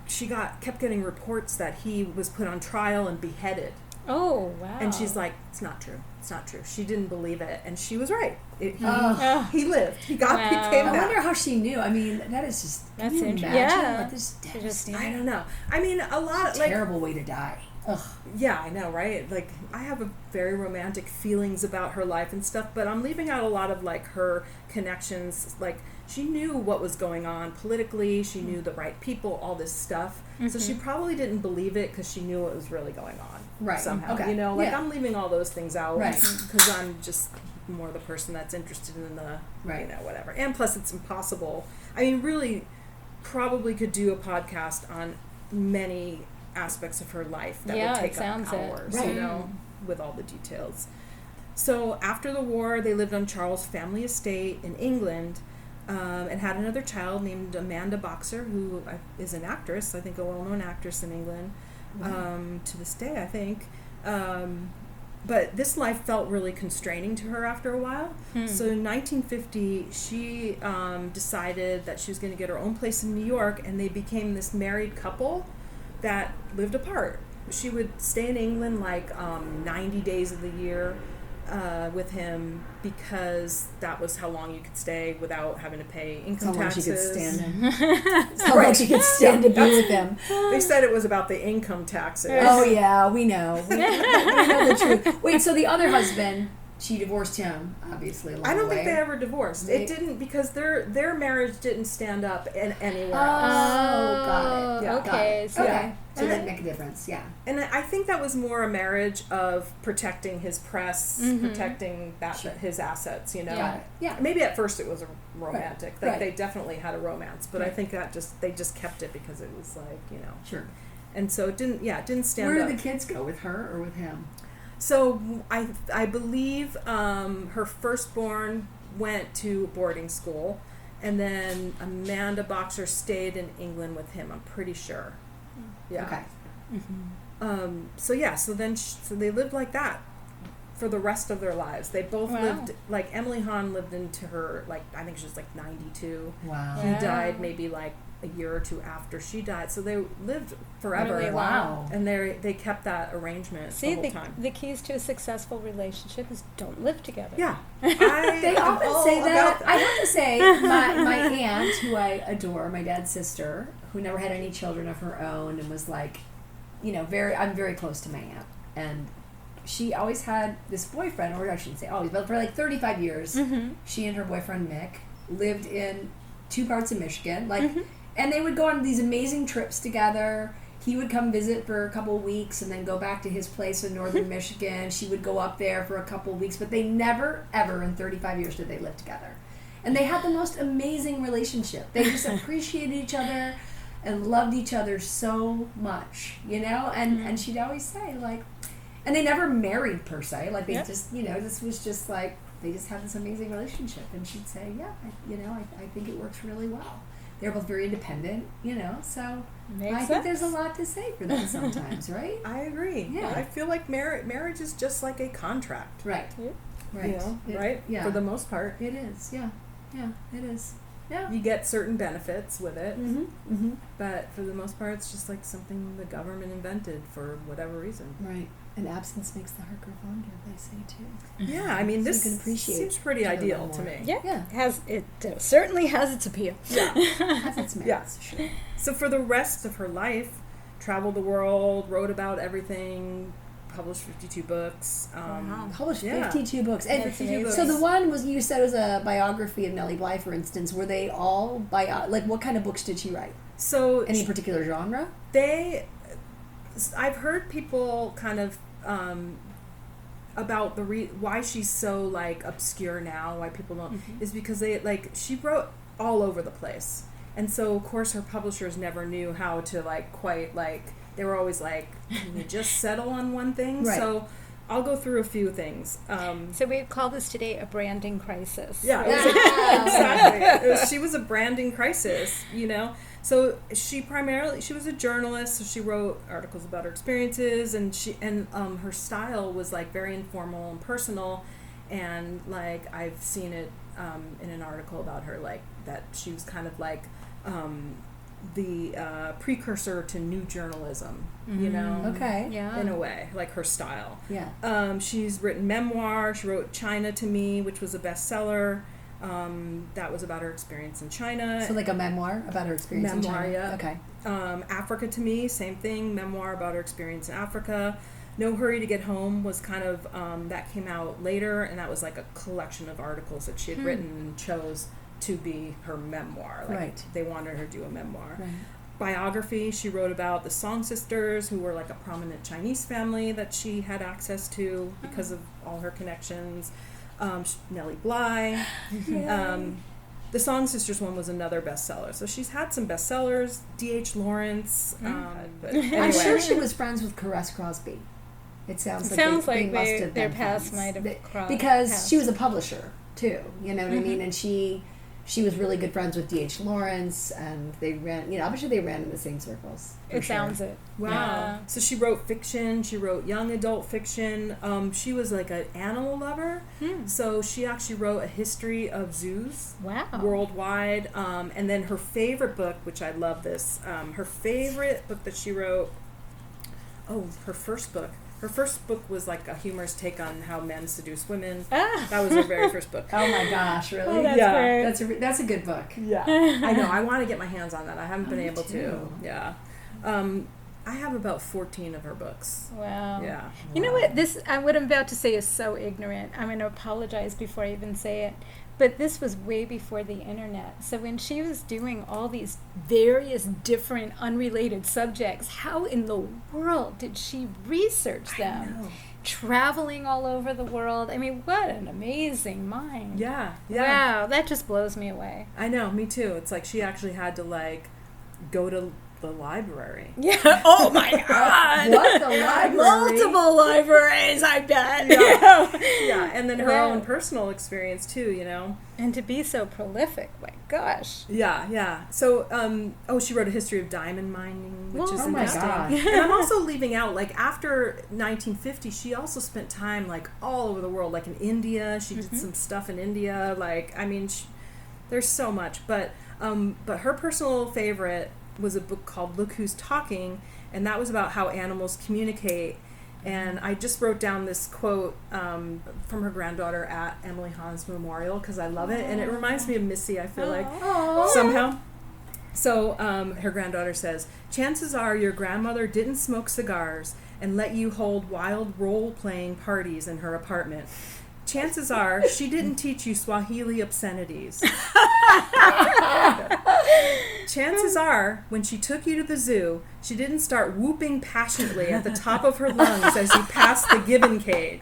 Speaker 3: she kept getting reports that he was put on trial and beheaded.
Speaker 2: Oh, wow.
Speaker 3: And she's like, it's not true. She didn't believe it, and she was right. He lived. He came back.
Speaker 1: I wonder how she knew. I mean, that is just.
Speaker 2: That's interesting.
Speaker 1: Yeah. This devastating.
Speaker 3: I don't know. I mean, a lot
Speaker 1: terrible way to die. Ugh.
Speaker 3: Yeah, I know, right? I have a very romantic feelings about her life and stuff, but I'm leaving out a lot of her connections. She knew what was going on politically. She knew the right people, all this stuff. Mm-hmm. So she probably didn't believe it because she knew what was really going on.
Speaker 1: Right.
Speaker 3: Somehow.
Speaker 1: Okay.
Speaker 3: I'm leaving all those things out.
Speaker 1: Right.
Speaker 3: Because I'm just more the person that's interested in the, whatever. And plus it's impossible. I mean, really probably could do a podcast on many aspects of her life that would take up hours, with all the details. So after the war, they lived on Charles' family estate in England, and had another child named Amanda Boxer, who is an actress, I think a well-known actress in England, to this day, I think. But this life felt really constraining to her after a while. So in 1950, she decided that she was going to get her own place in New York, and they became this married couple that lived apart. She would stay in England 90 days of the year, with him because that was how long you could stay without having to pay income taxes.
Speaker 1: How long she could stand him. How long she could stand to be with him.
Speaker 3: They said it was about the income taxes.
Speaker 1: Oh yeah, we know. We know the truth. Wait, so the other husband, she divorced him, obviously.
Speaker 3: I don't think they ever divorced. It didn't, because their marriage didn't stand up in anywhere else.
Speaker 1: Oh, got it.
Speaker 2: Yeah, okay.
Speaker 1: So that didn't make a difference. Yeah.
Speaker 3: And I think that was more a marriage of protecting his press, protecting his assets. You know.
Speaker 1: Got it. Yeah.
Speaker 3: Maybe at first it was a romantic.
Speaker 1: Right.
Speaker 3: Like they definitely had a romance, but I think that they just kept it because it was like, you know.
Speaker 1: Sure.
Speaker 3: And so it didn't stand up.
Speaker 1: Where did the kids go, with her or with him?
Speaker 3: So I believe her firstborn went to boarding school, and then Amanda Boxer stayed in England with him. I'm pretty sure. Yeah.
Speaker 1: Okay.
Speaker 3: So they lived like that for the rest of their lives. They both lived, like Emily Hahn lived into her, like, I think she was like 92.
Speaker 1: Wow.
Speaker 3: He died maybe like a year or two after she died, so they lived forever.
Speaker 2: Really?
Speaker 1: Wow.
Speaker 3: And they kept that arrangement the whole time.
Speaker 2: The keys to a successful relationship is don't live together.
Speaker 3: Yeah.
Speaker 1: They often say that. I have to say, my aunt, who I adore, my dad's sister, who never had any children of her own and was like, you know, I'm very close to my aunt. And she always had this boyfriend, or I shouldn't say always, but for like 35 years, she and her boyfriend Mick lived in 2 parts of Michigan. Like, and they would go on these amazing trips together. He would come visit for a couple of weeks and then go back to his place in northern Michigan. She would go up there for a couple of weeks, but they never, ever in 35 years did they live together. And they had the most amazing relationship. They just appreciated each other and loved each other so much, you know? And she'd always say, like, and they never married per se. Like, they just, you know, this was just like, they just had this amazing relationship. And she'd say, yeah, I think it works really well. They're both very independent, you know, so I think there's a lot to say for them sometimes, right?
Speaker 3: I agree.
Speaker 1: Yeah.
Speaker 3: I feel like marriage is just like a contract.
Speaker 1: Right.
Speaker 2: Yeah.
Speaker 1: Right.
Speaker 3: You know, right?
Speaker 1: Yeah.
Speaker 3: For the most part.
Speaker 1: It is, yeah. Yeah, it is. Yeah.
Speaker 3: You get certain benefits with it,
Speaker 1: But
Speaker 3: for the most part, it's just like something the government invented for whatever reason.
Speaker 1: right. And absence makes the heart grow fonder, they say too.
Speaker 3: Yeah, I mean,
Speaker 1: So
Speaker 3: this
Speaker 1: you can appreciate
Speaker 3: seems pretty ideal to me.
Speaker 2: Yeah. It certainly has its appeal.
Speaker 3: Yeah.
Speaker 1: Has its merits,
Speaker 3: Yeah.
Speaker 1: sure.
Speaker 3: So for the rest of her life, traveled the world, wrote about everything, published 52 books.
Speaker 1: Published
Speaker 3: yeah.
Speaker 1: 52 books. And
Speaker 3: 52 books.
Speaker 1: so the one was, you said, was a biography of Nellie Bly, for instance. Were they all like, what kind of books did she write?
Speaker 3: So
Speaker 1: Any particular genre?
Speaker 3: I've heard people kind of about why she's so like obscure now, why people don't, is because she wrote all over the place, and so of course her publishers never knew how to they were always like, can you just settle on one thing?
Speaker 1: Right.
Speaker 3: So I'll go through a few things.
Speaker 2: So we call this today a branding crisis.
Speaker 3: Yeah,
Speaker 2: right?
Speaker 3: exactly. She was a branding crisis, you know. So she was a journalist, so she wrote articles about her experiences, and her style was like very informal and personal, and like I've seen it in an article about her, like that she was kind of like the precursor to new journalism, you know.
Speaker 1: Okay.
Speaker 2: Yeah.
Speaker 3: In a way, like her style.
Speaker 1: Yeah.
Speaker 3: She's written memoir. She wrote China to Me, which was a bestseller. That was about her experience in China.
Speaker 1: So like a memoir about her experience in China?
Speaker 3: Yeah.
Speaker 1: Okay.
Speaker 3: Africa to Me, same thing, memoir about her experience in Africa. No Hurry to Get Home was kind of, that came out later, and that was like a collection of articles that she had written and chose to be her memoir. Like,
Speaker 1: right.
Speaker 3: They wanted her to do a memoir.
Speaker 1: Right.
Speaker 3: Biography, she wrote about the Song Sisters, who were like a prominent Chinese family that she had access to because of all her connections. Nellie Bly. The Song Sisters one was another bestseller. So she's had some bestsellers. D.H. Lawrence. But anyway.
Speaker 1: I'm sure she was friends with Caress Crosby. It sounds like
Speaker 2: they
Speaker 1: must have
Speaker 2: their
Speaker 1: been
Speaker 2: paths
Speaker 1: friends.
Speaker 2: might have crossed.
Speaker 1: Because she was a publisher too, you know what I mean? And she was really good friends with D.H. Lawrence, and they ran, I'm sure they ran in the same circles.
Speaker 2: It sounds it.
Speaker 3: Wow.
Speaker 2: Yeah.
Speaker 3: So she wrote fiction. She wrote young adult fiction. She was like an animal lover. So she actually wrote a history of zoos worldwide. And then her favorite book, which I love this, her favorite book that she wrote, her first book her first book was like a humorous take on how men seduce women. That was her very first book.
Speaker 1: Oh my gosh, really?
Speaker 2: Oh, that's great.
Speaker 1: That's a good book.
Speaker 3: Yeah. I know. I want to get my hands on that. I haven't been able to. Yeah. I have about 14 of her books.
Speaker 2: Wow.
Speaker 3: Yeah.
Speaker 2: You know what? What I'm about to say is so ignorant. I'm going to apologize before I even say it. But this was way before the internet. So when she was doing all these various different unrelated subjects, how in the world did she research them? I know. Traveling all over the world. I mean, what an amazing mind.
Speaker 3: Yeah.
Speaker 2: Wow, that just blows me away.
Speaker 3: I know, me too. It's like she actually had to like go to the library.
Speaker 2: Yeah. Oh my God.
Speaker 1: What, the library?
Speaker 2: Multiple libraries, I bet.
Speaker 3: Yeah. Yeah. And then her own personal experience too, you know.
Speaker 2: And to be so prolific, my gosh.
Speaker 3: Yeah. So, she wrote a history of diamond mining, which is interesting.
Speaker 1: My God.
Speaker 3: And I'm also leaving out, like, after 1950, she also spent time, like, all over the world, like in India. She did some stuff in India. Like, I mean, there's so much. But her personal favorite was a book called Look Who's Talking, and that was about how animals communicate. And I just wrote down this quote from her granddaughter at Emily Hahn's memorial because I love it, and it reminds me of Missy, I feel like, somehow. So her granddaughter says, "Chances are your grandmother didn't smoke cigars and let you hold wild role-playing parties in her apartment. Chances are she didn't teach you Swahili obscenities. Chances are, when she took you to the zoo, she didn't start whooping passionately at the top of her lungs as you passed the gibbon cage.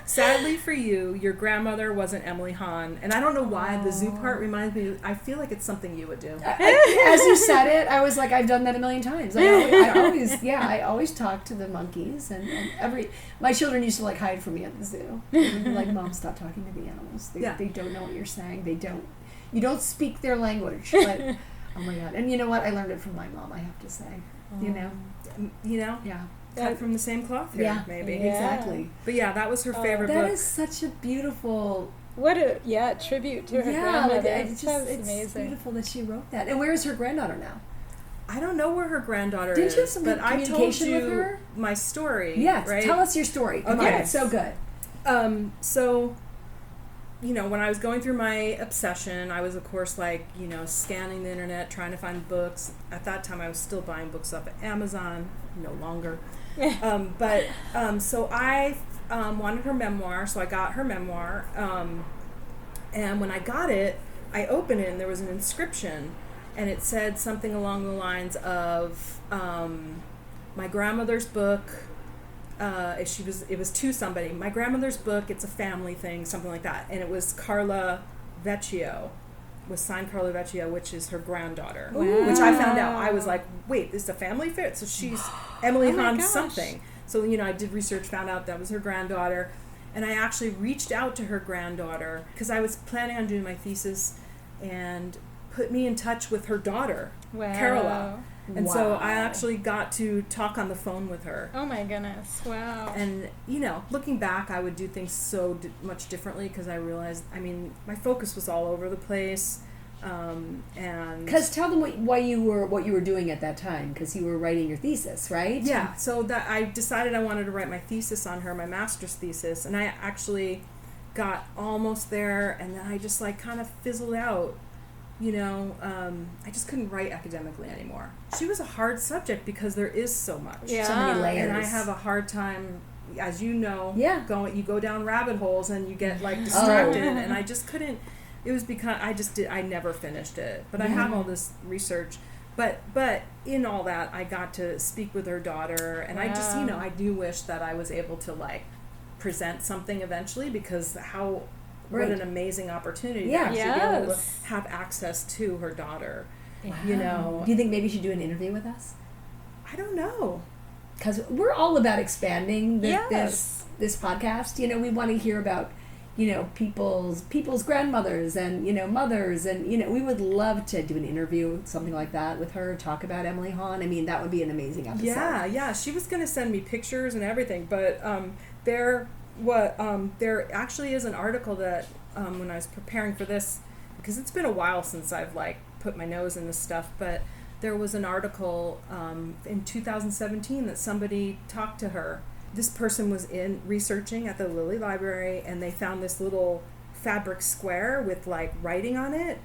Speaker 3: Sadly for you, your grandmother wasn't Emily Hahn." And I don't know why the zoo part reminds me, I feel like it's something you would do.
Speaker 1: As you said it, I was like, I've done that a million times. I always talk to the monkeys, and my children used to like hide from me at the zoo. They'd be like, "Mom, stop talking to the animals. They don't know what you're saying. You don't speak their language." But oh my God. And you know what? I learned it from my mom, I have to say. You know? Yeah.
Speaker 3: Cut from the same cloth here, maybe.
Speaker 1: Yeah. Exactly.
Speaker 3: But yeah, that was her favorite book.
Speaker 1: That is such a beautiful...
Speaker 2: What a tribute to her grandmother.
Speaker 1: It's amazing. It's beautiful that she wrote that. And where is her granddaughter now?
Speaker 3: I don't know where her granddaughter
Speaker 1: Didn't
Speaker 3: is.
Speaker 1: You have some
Speaker 3: but I told you
Speaker 1: with her?
Speaker 3: My story.
Speaker 1: Yes,
Speaker 3: right?
Speaker 1: Tell us your story. Come on, it's so good.
Speaker 3: So, you know, when I was going through my obsession, I was, of course, like, you know, scanning the internet, trying to find books. At that time, I was still buying books off of Amazon, no longer. So I wanted her memoir, so I got her memoir. And when I got it, I opened it, and there was an inscription, and it said something along the lines of my grandmother's book. It was to somebody. My grandmother's book, it's a family thing, something like that. And it was Carla Vecchio, was signed Carla Vecchio, which is her granddaughter. Wow. Which I found out. I was like, wait, this is a family affair? So she's Emily Hahn something. So, you know, I did research, found out that was her granddaughter. And I actually reached out to her granddaughter because I was planning on doing my thesis, and put me in touch with her daughter, Carola. And so I actually got to talk on the phone with her.
Speaker 2: Oh my goodness. Wow.
Speaker 3: And, you know, looking back, I would do things so much differently because I realized, I mean, my focus was all over the place. And
Speaker 1: because tell them what you were doing at that time, because you were writing your thesis, right?
Speaker 3: Yeah. So that I decided I wanted to write my thesis on her, my master's thesis. And I actually got almost there, and then I just like kind of fizzled out. You know, I just couldn't write academically anymore. She was a hard subject because there is so much.
Speaker 1: Yeah. So many layers.
Speaker 3: And I have a hard time, as you know, you go down rabbit holes and you get like distracted, and I just couldn't. It was because I never finished it. But I have all this research. But in all that, I got to speak with her daughter, and I just, you know, I do wish that I was able to like present something eventually, because what an amazing opportunity to actually be able to have access to her daughter. Wow. You know.
Speaker 1: Do you think maybe you should do an interview with us?
Speaker 3: I don't know.
Speaker 1: Because we're all about expanding this podcast. You know, we want to hear about, you know, people's grandmothers and, you know, mothers, and, you know, we would love to do an interview, something like that, with her, talk about Emily Hahn. I mean, that would be an amazing episode.
Speaker 3: Yeah. She was going to send me pictures and everything, but there actually is an article that when I was preparing for this, because it's been a while since I've like put my nose in this stuff, but there was an article in 2017 that somebody talked to her, this person was in researching at the Lilly Library, and they found this little fabric square with like writing on it.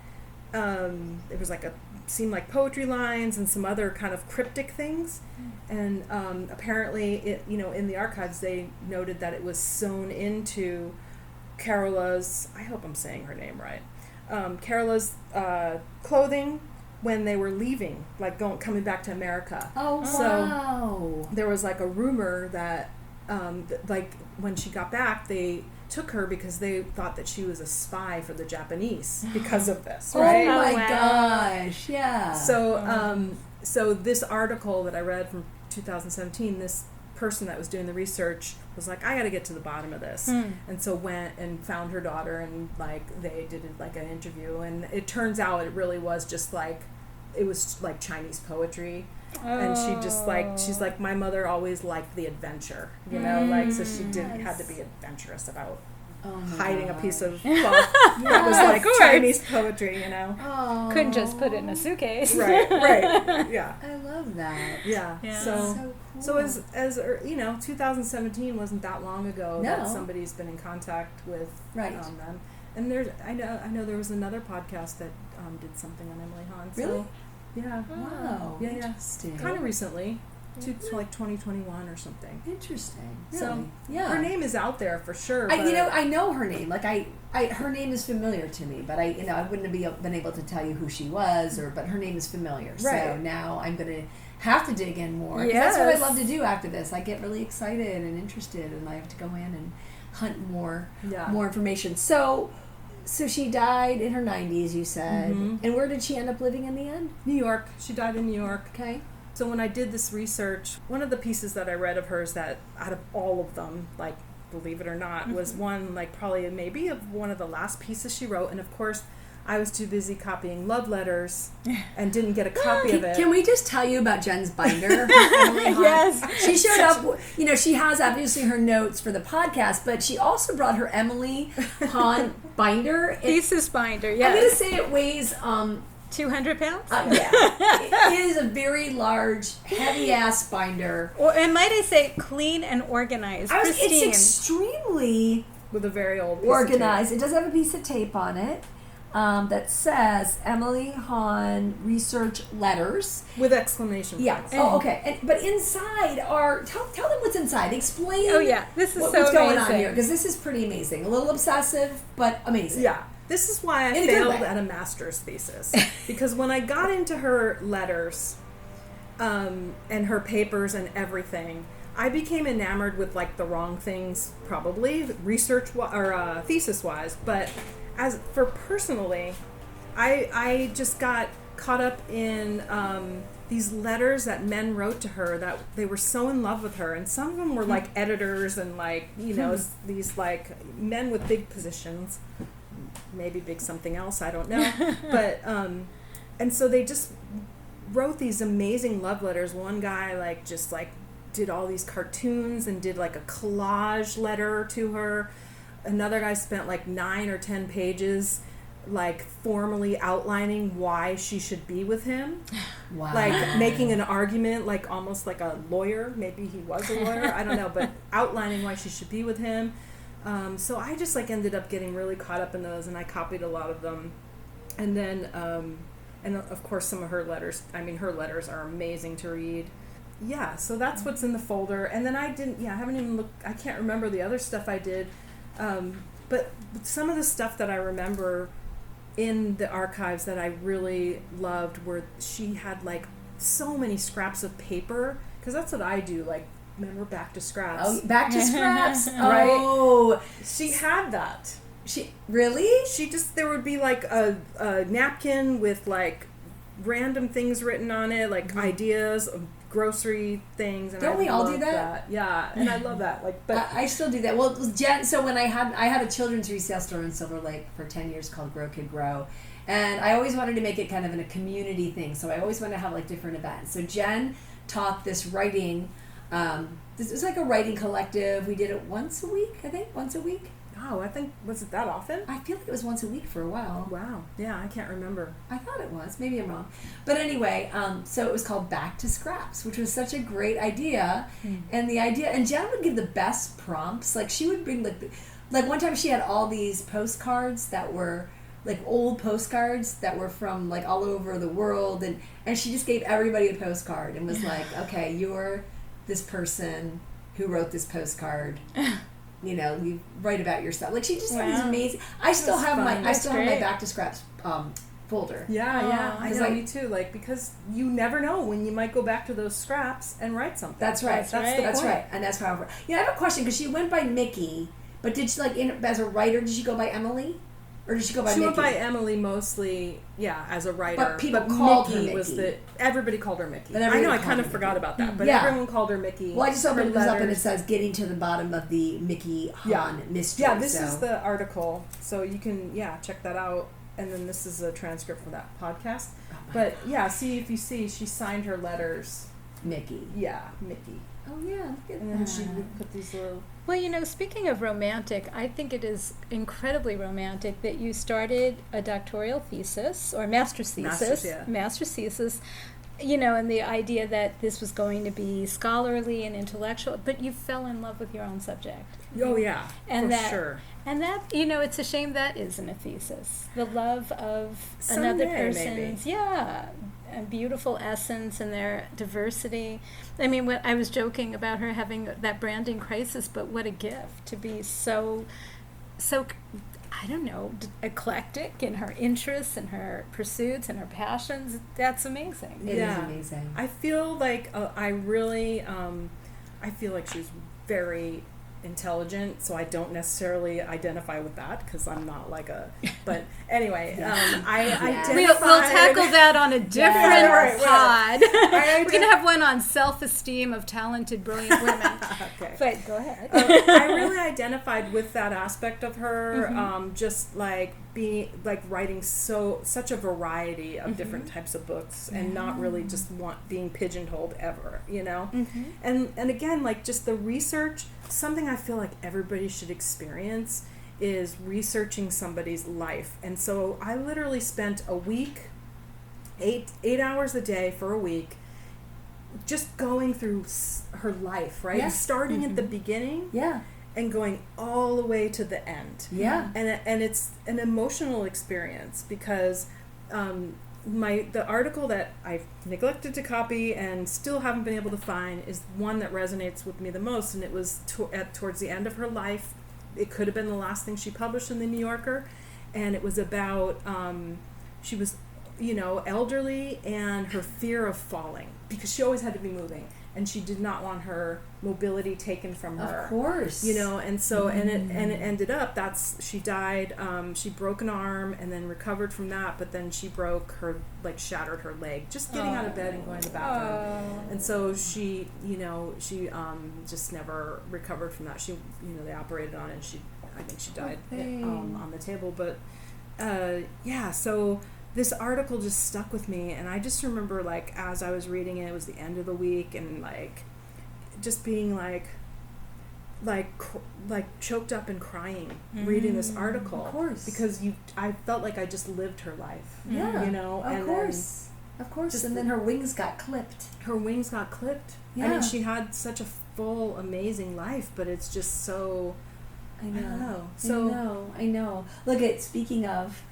Speaker 3: It was like seemed like poetry lines and some other kind of cryptic things. And apparently, in the archives, they noted that it was sewn into Carola's, I hope I'm saying her name right, Carola's clothing when they were leaving, like coming back to America.
Speaker 1: Oh, wow.
Speaker 3: So there was like a rumor that, like when she got back, they took her because they thought that she was a spy for the Japanese because of this, right?
Speaker 1: Oh my
Speaker 2: wow.
Speaker 1: gosh, yeah.
Speaker 3: So, so this article that I read from 2017, this person that was doing the research was like, I got to get to the bottom of this, and so went and found her daughter, and like they did like an interview, and it turns out it really was just like, it was like Chinese poetry. And she just like, she's like, my mother always liked the adventure, like, so she had to be adventurous about hiding a piece of cloth that was like Chinese poetry,
Speaker 1: Oh.
Speaker 2: Couldn't just put it in a suitcase.
Speaker 3: Right, yeah.
Speaker 1: I love that.
Speaker 3: Yeah.
Speaker 2: Yeah.
Speaker 1: So cool.
Speaker 3: So as 2017 wasn't that long ago that somebody's been in contact with them. And there's, I know there was another podcast that did something on Emily Hahn. So,
Speaker 1: Really?
Speaker 3: Yeah.
Speaker 1: Wow.
Speaker 3: Yeah.
Speaker 1: Interesting.
Speaker 3: Kind of recently, to like 2021 or something.
Speaker 1: Interesting.
Speaker 3: Yeah.
Speaker 1: So yeah,
Speaker 3: Her name is out there for sure.
Speaker 1: I
Speaker 3: but
Speaker 1: I know her name. Like her name is familiar to me, but I wouldn't have been able to tell you who she was, but her name is familiar. Right. So now I'm gonna have to dig in more. Yes. That's what I love to do after this. I get really excited and interested, and I have to go in and hunt more information. So she died in her 90s, you said. Mm-hmm. And where did she end up living in the end?
Speaker 3: New York. She died in New York.
Speaker 1: Okay.
Speaker 3: So when I did this research, one of the pieces that I read of hers that out of all of them, like, believe it or not, was one, like, probably maybe of one of the last pieces she wrote. And of course, I was too busy copying love letters and didn't get a copy of it.
Speaker 1: Can we just tell you about Jen's binder? Yes. She showed up, she has obviously her notes for the podcast, but she also brought her Emily Hahn binder.
Speaker 2: Thesis binder, yes.
Speaker 1: I'm going to say it weighs
Speaker 2: 200 pounds?
Speaker 1: Yeah. It is a very large, heavy-ass binder.
Speaker 2: And might I say, clean and organized, pristine.
Speaker 1: It's extremely
Speaker 3: with a very old piece
Speaker 1: organized. It does have a piece of tape on it that says Emily Hahn Research Letters.
Speaker 3: With exclamation points.
Speaker 1: Yeah. Oh, okay. But inside are... Tell them what's inside. Explain
Speaker 2: this is
Speaker 1: what's
Speaker 2: so
Speaker 1: going
Speaker 2: amazing.
Speaker 1: on here, because this is pretty amazing. A little obsessive, but amazing.
Speaker 3: Yeah. This is why I failed at a master's thesis. Because when I got into her letters and her papers and everything, I became enamored with like the wrong things, probably research or thesis wise. But as for personally, I just got caught up in these letters that men wrote to her, that they were so in love with her, and some of them were like editors and like these like men with big positions. Maybe big something else, I don't know. But and so they just wrote these amazing love letters. One guy like just like did all these cartoons and did like a collage letter to her. Another guy spent like 9 or 10 pages like formally outlining why she should be with him. Wow. Like making an argument, like almost like a lawyer. Maybe he was a lawyer, I don't know, but outlining why she should be with him. So I just like ended up getting really caught up in those, and I copied a lot of them. And then, and of course some of her letters, her letters are amazing to read. Yeah, so that's what's in the folder. And then I haven't even looked, I can't remember the other stuff I did. But some of the stuff that I remember in the archives that I really loved were she had like so many scraps of paper, because that's what I do, like, remember Back to Scraps?
Speaker 1: Oh, Back to Scraps.
Speaker 3: Right?
Speaker 1: Oh,
Speaker 3: she had that.
Speaker 1: She really?
Speaker 3: She just, there would be like a napkin with like random things written on it, like ideas, grocery things. And
Speaker 1: don't we all do that?
Speaker 3: Yeah, and I love that. Like, but
Speaker 1: I still do that. Well, Jen. So when I had a children's resale store in Silver Lake for 10 years called Grow Kid Grow. And I always wanted to make it kind of in a community thing. So I always wanted to have like different events. So Jen taught this writing. This is like a writing collective. We did it once a week, I think. Once a week.
Speaker 3: Oh, I think, was it that often?
Speaker 1: I feel like it was once a week for a while.
Speaker 3: Wow. Yeah, I can't remember.
Speaker 1: I thought it was. Maybe I'm wrong. But anyway, so it was called Back to Scraps, which was such a great idea. And the idea, and Jen would give the best prompts. Like, she would bring, like one time she had all these postcards that were, like, old postcards that were from, like, all over the world. And she just gave everybody a postcard and was like, okay, you're this person who wrote this postcard. You know, you write about yourself. Like, she just had these amazing. I still have my Back to Scraps folder.
Speaker 3: Yeah. I know,
Speaker 1: like,
Speaker 3: me too. Like, because you never know when you might go back to those scraps and write something.
Speaker 1: That's right.
Speaker 3: That's
Speaker 1: right. And that's powerful. Yeah, I have a question because she went by Mickey, but did she, like, as a writer, did she go by Emily, or did she go by Mickey?
Speaker 3: She went by Emily mostly, as a writer.
Speaker 1: But people called
Speaker 3: Mickey
Speaker 1: her Mickey.
Speaker 3: Everybody called her Mickey.
Speaker 1: I know, I
Speaker 3: kind of forgot about that, but everyone called her Mickey.
Speaker 1: Well, I just opened this up and it says "Getting to the Bottom of the Mickey Hahn Mystery."
Speaker 3: Yeah, this is the article, so you can check that out. And then this is a transcript for that podcast. But see if you see, she signed her letters.
Speaker 1: Mickey.
Speaker 3: Yeah, Mickey.
Speaker 1: Oh yeah, look at
Speaker 3: and then she would put these little.
Speaker 2: Well, you know, speaking of romantic, I think it is incredibly romantic that you started a doctoral thesis or master's thesis, you know, and the idea that this was going to be scholarly and intellectual, but you fell in love with your own subject.
Speaker 3: Oh yeah,
Speaker 2: and
Speaker 3: for sure.
Speaker 2: And that, you know, it's a shame that isn't a thesis. The love of
Speaker 3: Someday,
Speaker 2: another person's,
Speaker 3: maybe.
Speaker 2: A beautiful essence and their diversity. I mean, I was joking about her having that branding crisis, but what a gift to be so, I don't know, eclectic in her interests and her pursuits and her passions. That's amazing.
Speaker 1: It is amazing.
Speaker 3: I feel like I feel like she's very intelligent, so I don't necessarily identify with that because I'm not like a. But anyway, I identify.
Speaker 2: We'll tackle that on a different pod. We're gonna have one on self-esteem of talented, brilliant women.
Speaker 3: Okay,
Speaker 2: but go ahead.
Speaker 3: I really identified with that aspect of her, just like writing such a variety of different types of books, and not really just being pigeonholed ever, you know. And again, like just the research. Something I feel like everybody should experience is researching somebody's life. And so I literally spent a week, eight hours a day for a week, just going through her life, right?
Speaker 1: Yeah.
Speaker 3: Starting at the beginning.
Speaker 1: Yeah.
Speaker 3: And going all the way to the end.
Speaker 1: Yeah.
Speaker 3: And it's an emotional experience because the article that I've neglected to copy and still haven't been able to find is one that resonates with me the most, and it was towards the end of her life. It could have been the last thing she published in the New Yorker, and it was about she was, you know, elderly and her fear of falling because she always had to be moving, and she did not want her mobility taken from her.
Speaker 1: Of course.
Speaker 3: You know, and so and it ended up she died. She broke an arm and then recovered from that, but then she shattered her leg just getting out of bed and going to the bathroom. And so she just never recovered from that. They operated on it, and I think she died on the table. But so this article just stuck with me, and I just remember, like, as I was reading it was the end of the week, and like just being like choked up and crying reading this article.
Speaker 1: Of course.
Speaker 3: Because I felt like I just lived her life.
Speaker 1: Yeah.
Speaker 3: You know,
Speaker 1: of course. And then her wings got clipped.
Speaker 3: Yeah. I mean, she had such a full, amazing life, but it's just so.
Speaker 1: I know.
Speaker 3: I don't know.
Speaker 1: So I know. Look at, speaking of,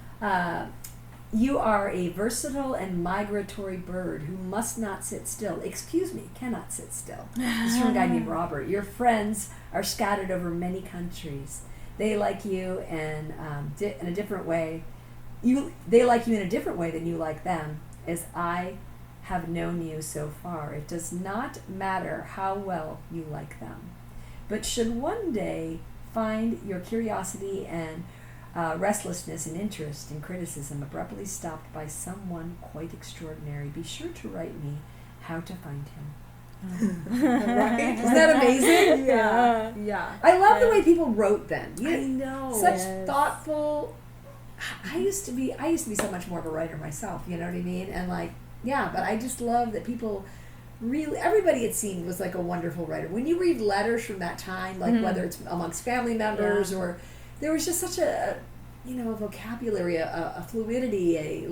Speaker 1: you are a versatile and migratory bird who must not sit still. Excuse me, cannot sit still. This is from a guy named Robert. Your friends are scattered over many countries. They like you in a different way. They like you in a different way than you like them, as I have known you so far. It does not matter how well you like them, but should one day find your curiosity and restlessness and interest and criticism abruptly stopped by someone quite extraordinary, be sure to write me how to find him. Right? Isn't that amazing?
Speaker 3: Yeah.
Speaker 1: I love the way people wrote then.
Speaker 3: I know.
Speaker 1: Such thoughtful. I used to be so much more of a writer myself, you know what I mean? And but I just love that people really, everybody it seemed was like a wonderful writer. When you read letters from that time, like whether it's amongst family members or there was just such a vocabulary, a fluidity,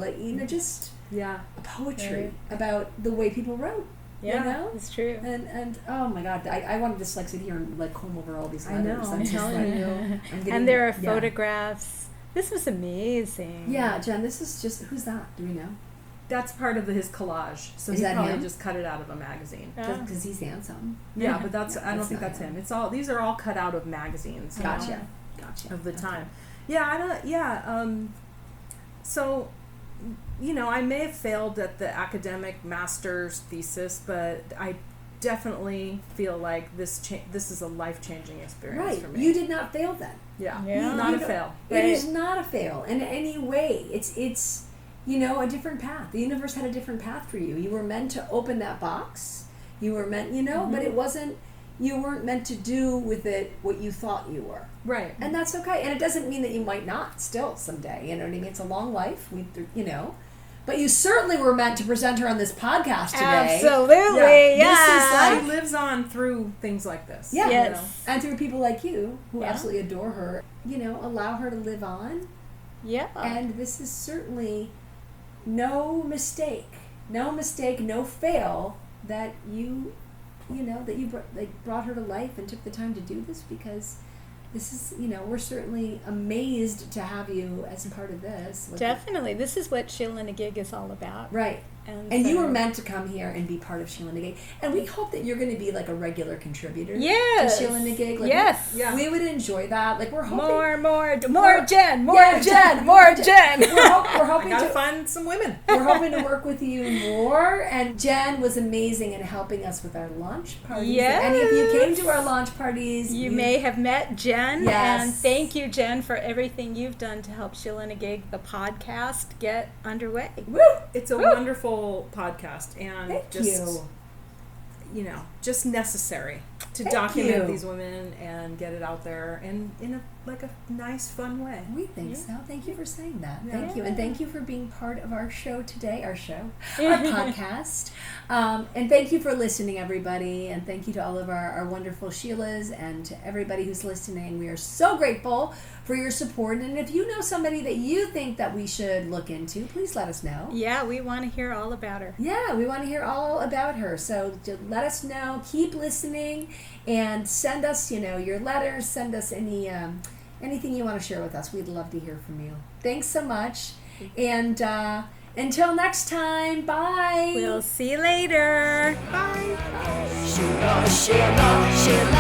Speaker 1: just
Speaker 3: Yeah.
Speaker 1: a poetry
Speaker 2: Right.
Speaker 1: about the way people wrote.
Speaker 2: Yeah,
Speaker 1: You know?
Speaker 2: it's true.
Speaker 1: And oh my God, I want to just sit here and comb over all these
Speaker 3: I
Speaker 1: letters.
Speaker 3: know,
Speaker 1: I'm
Speaker 3: I'm
Speaker 1: just
Speaker 3: telling you.
Speaker 1: I'm getting,
Speaker 2: And there are
Speaker 1: yeah.
Speaker 2: photographs. This was amazing.
Speaker 1: Yeah, Jen, this is just, who's that? Do we know?
Speaker 3: That's part of his collage. So
Speaker 1: Is
Speaker 3: he
Speaker 1: that
Speaker 3: probably
Speaker 1: him?
Speaker 3: just cut it out of a magazine.
Speaker 2: Oh.
Speaker 1: Because he's handsome.
Speaker 3: Yeah, but that's
Speaker 1: Yeah,
Speaker 3: I don't
Speaker 1: that's
Speaker 3: think
Speaker 1: not
Speaker 3: that's
Speaker 1: him.
Speaker 3: him. It's all these are all cut out of magazines. you know,
Speaker 1: Gotcha.
Speaker 3: Of the
Speaker 1: Okay.
Speaker 3: time. Yeah, I don't so I may have failed at the academic master's thesis, but I definitely feel like this is a life-changing experience
Speaker 1: Right.
Speaker 3: for me.
Speaker 1: You did not fail then.
Speaker 3: Yeah.
Speaker 2: Yeah.
Speaker 3: Not
Speaker 1: You
Speaker 3: a
Speaker 1: know,
Speaker 3: fail.
Speaker 1: It is not a fail in any way. It's a different path. The universe had a different path for you. You were meant to open that box. You were meant, but it wasn't. You weren't meant to do with it what you thought you were,
Speaker 3: Right.
Speaker 1: and that's okay. And it doesn't mean that you might not still someday. You know what I mean? It's a long life. But you certainly were meant to present her on this podcast today.
Speaker 2: Absolutely,
Speaker 1: This is
Speaker 2: yeah.
Speaker 3: She lives on through things like this.
Speaker 1: Yeah.
Speaker 2: Yes.
Speaker 1: And through people like you who
Speaker 2: Yeah.
Speaker 1: absolutely adore her, allow her to live on.
Speaker 2: Yeah.
Speaker 1: And this is certainly no mistake, no fail that you brought her to life and took the time to do this, because this is, we're certainly amazed to have you as part of this.
Speaker 2: Definitely. This is what Sheelanagig is all about.
Speaker 1: Right. And you were meant to come here and be part of Sheelanagig. And we hope that you're going to be like a regular contributor
Speaker 2: Yes.
Speaker 1: to Sheelanagig.
Speaker 2: Yes.
Speaker 1: We would enjoy that. Like, we're hoping.
Speaker 2: More
Speaker 1: We're-
Speaker 2: Jen, more
Speaker 1: Yeah,
Speaker 2: Jen, more Jen.
Speaker 1: We're
Speaker 3: I
Speaker 1: hoping
Speaker 3: gotta
Speaker 1: to.
Speaker 3: find some women.
Speaker 1: We're hoping to work with you more, and Jen was amazing in helping us with our launch parties.
Speaker 2: Yes.
Speaker 1: If any of you came to our launch parties,
Speaker 2: You may have met Jen,
Speaker 1: Yes.
Speaker 2: and thank you, Jen, for everything you've done to help Sheelanagig, the podcast, get underway.
Speaker 1: Woo!
Speaker 3: It's a wonderful podcast and
Speaker 1: Thank
Speaker 3: just
Speaker 1: you.
Speaker 3: just necessary to
Speaker 1: Thank
Speaker 3: document
Speaker 1: you.
Speaker 3: these women and get it out there and in a nice, fun way.
Speaker 1: We think so. Thank you for saying that.
Speaker 3: Yeah.
Speaker 1: Thank you. And thank you for being part of our show today, our podcast. And thank you for listening, everybody. And thank you to all of our wonderful Sheilas and to everybody who's listening. We are so grateful for your support. And if you know somebody that you think that we should look into, please let us know.
Speaker 2: Yeah, we want to hear all about her.
Speaker 1: Yeah, we want to hear all about her. So let us know. Keep listening and send us, your letters. Send us anything you want to share with us. We'd love to hear from you. Thanks so much. And until next time, bye.
Speaker 2: We'll see you later.
Speaker 3: Bye.
Speaker 1: Sheela, Sheela, Sheela.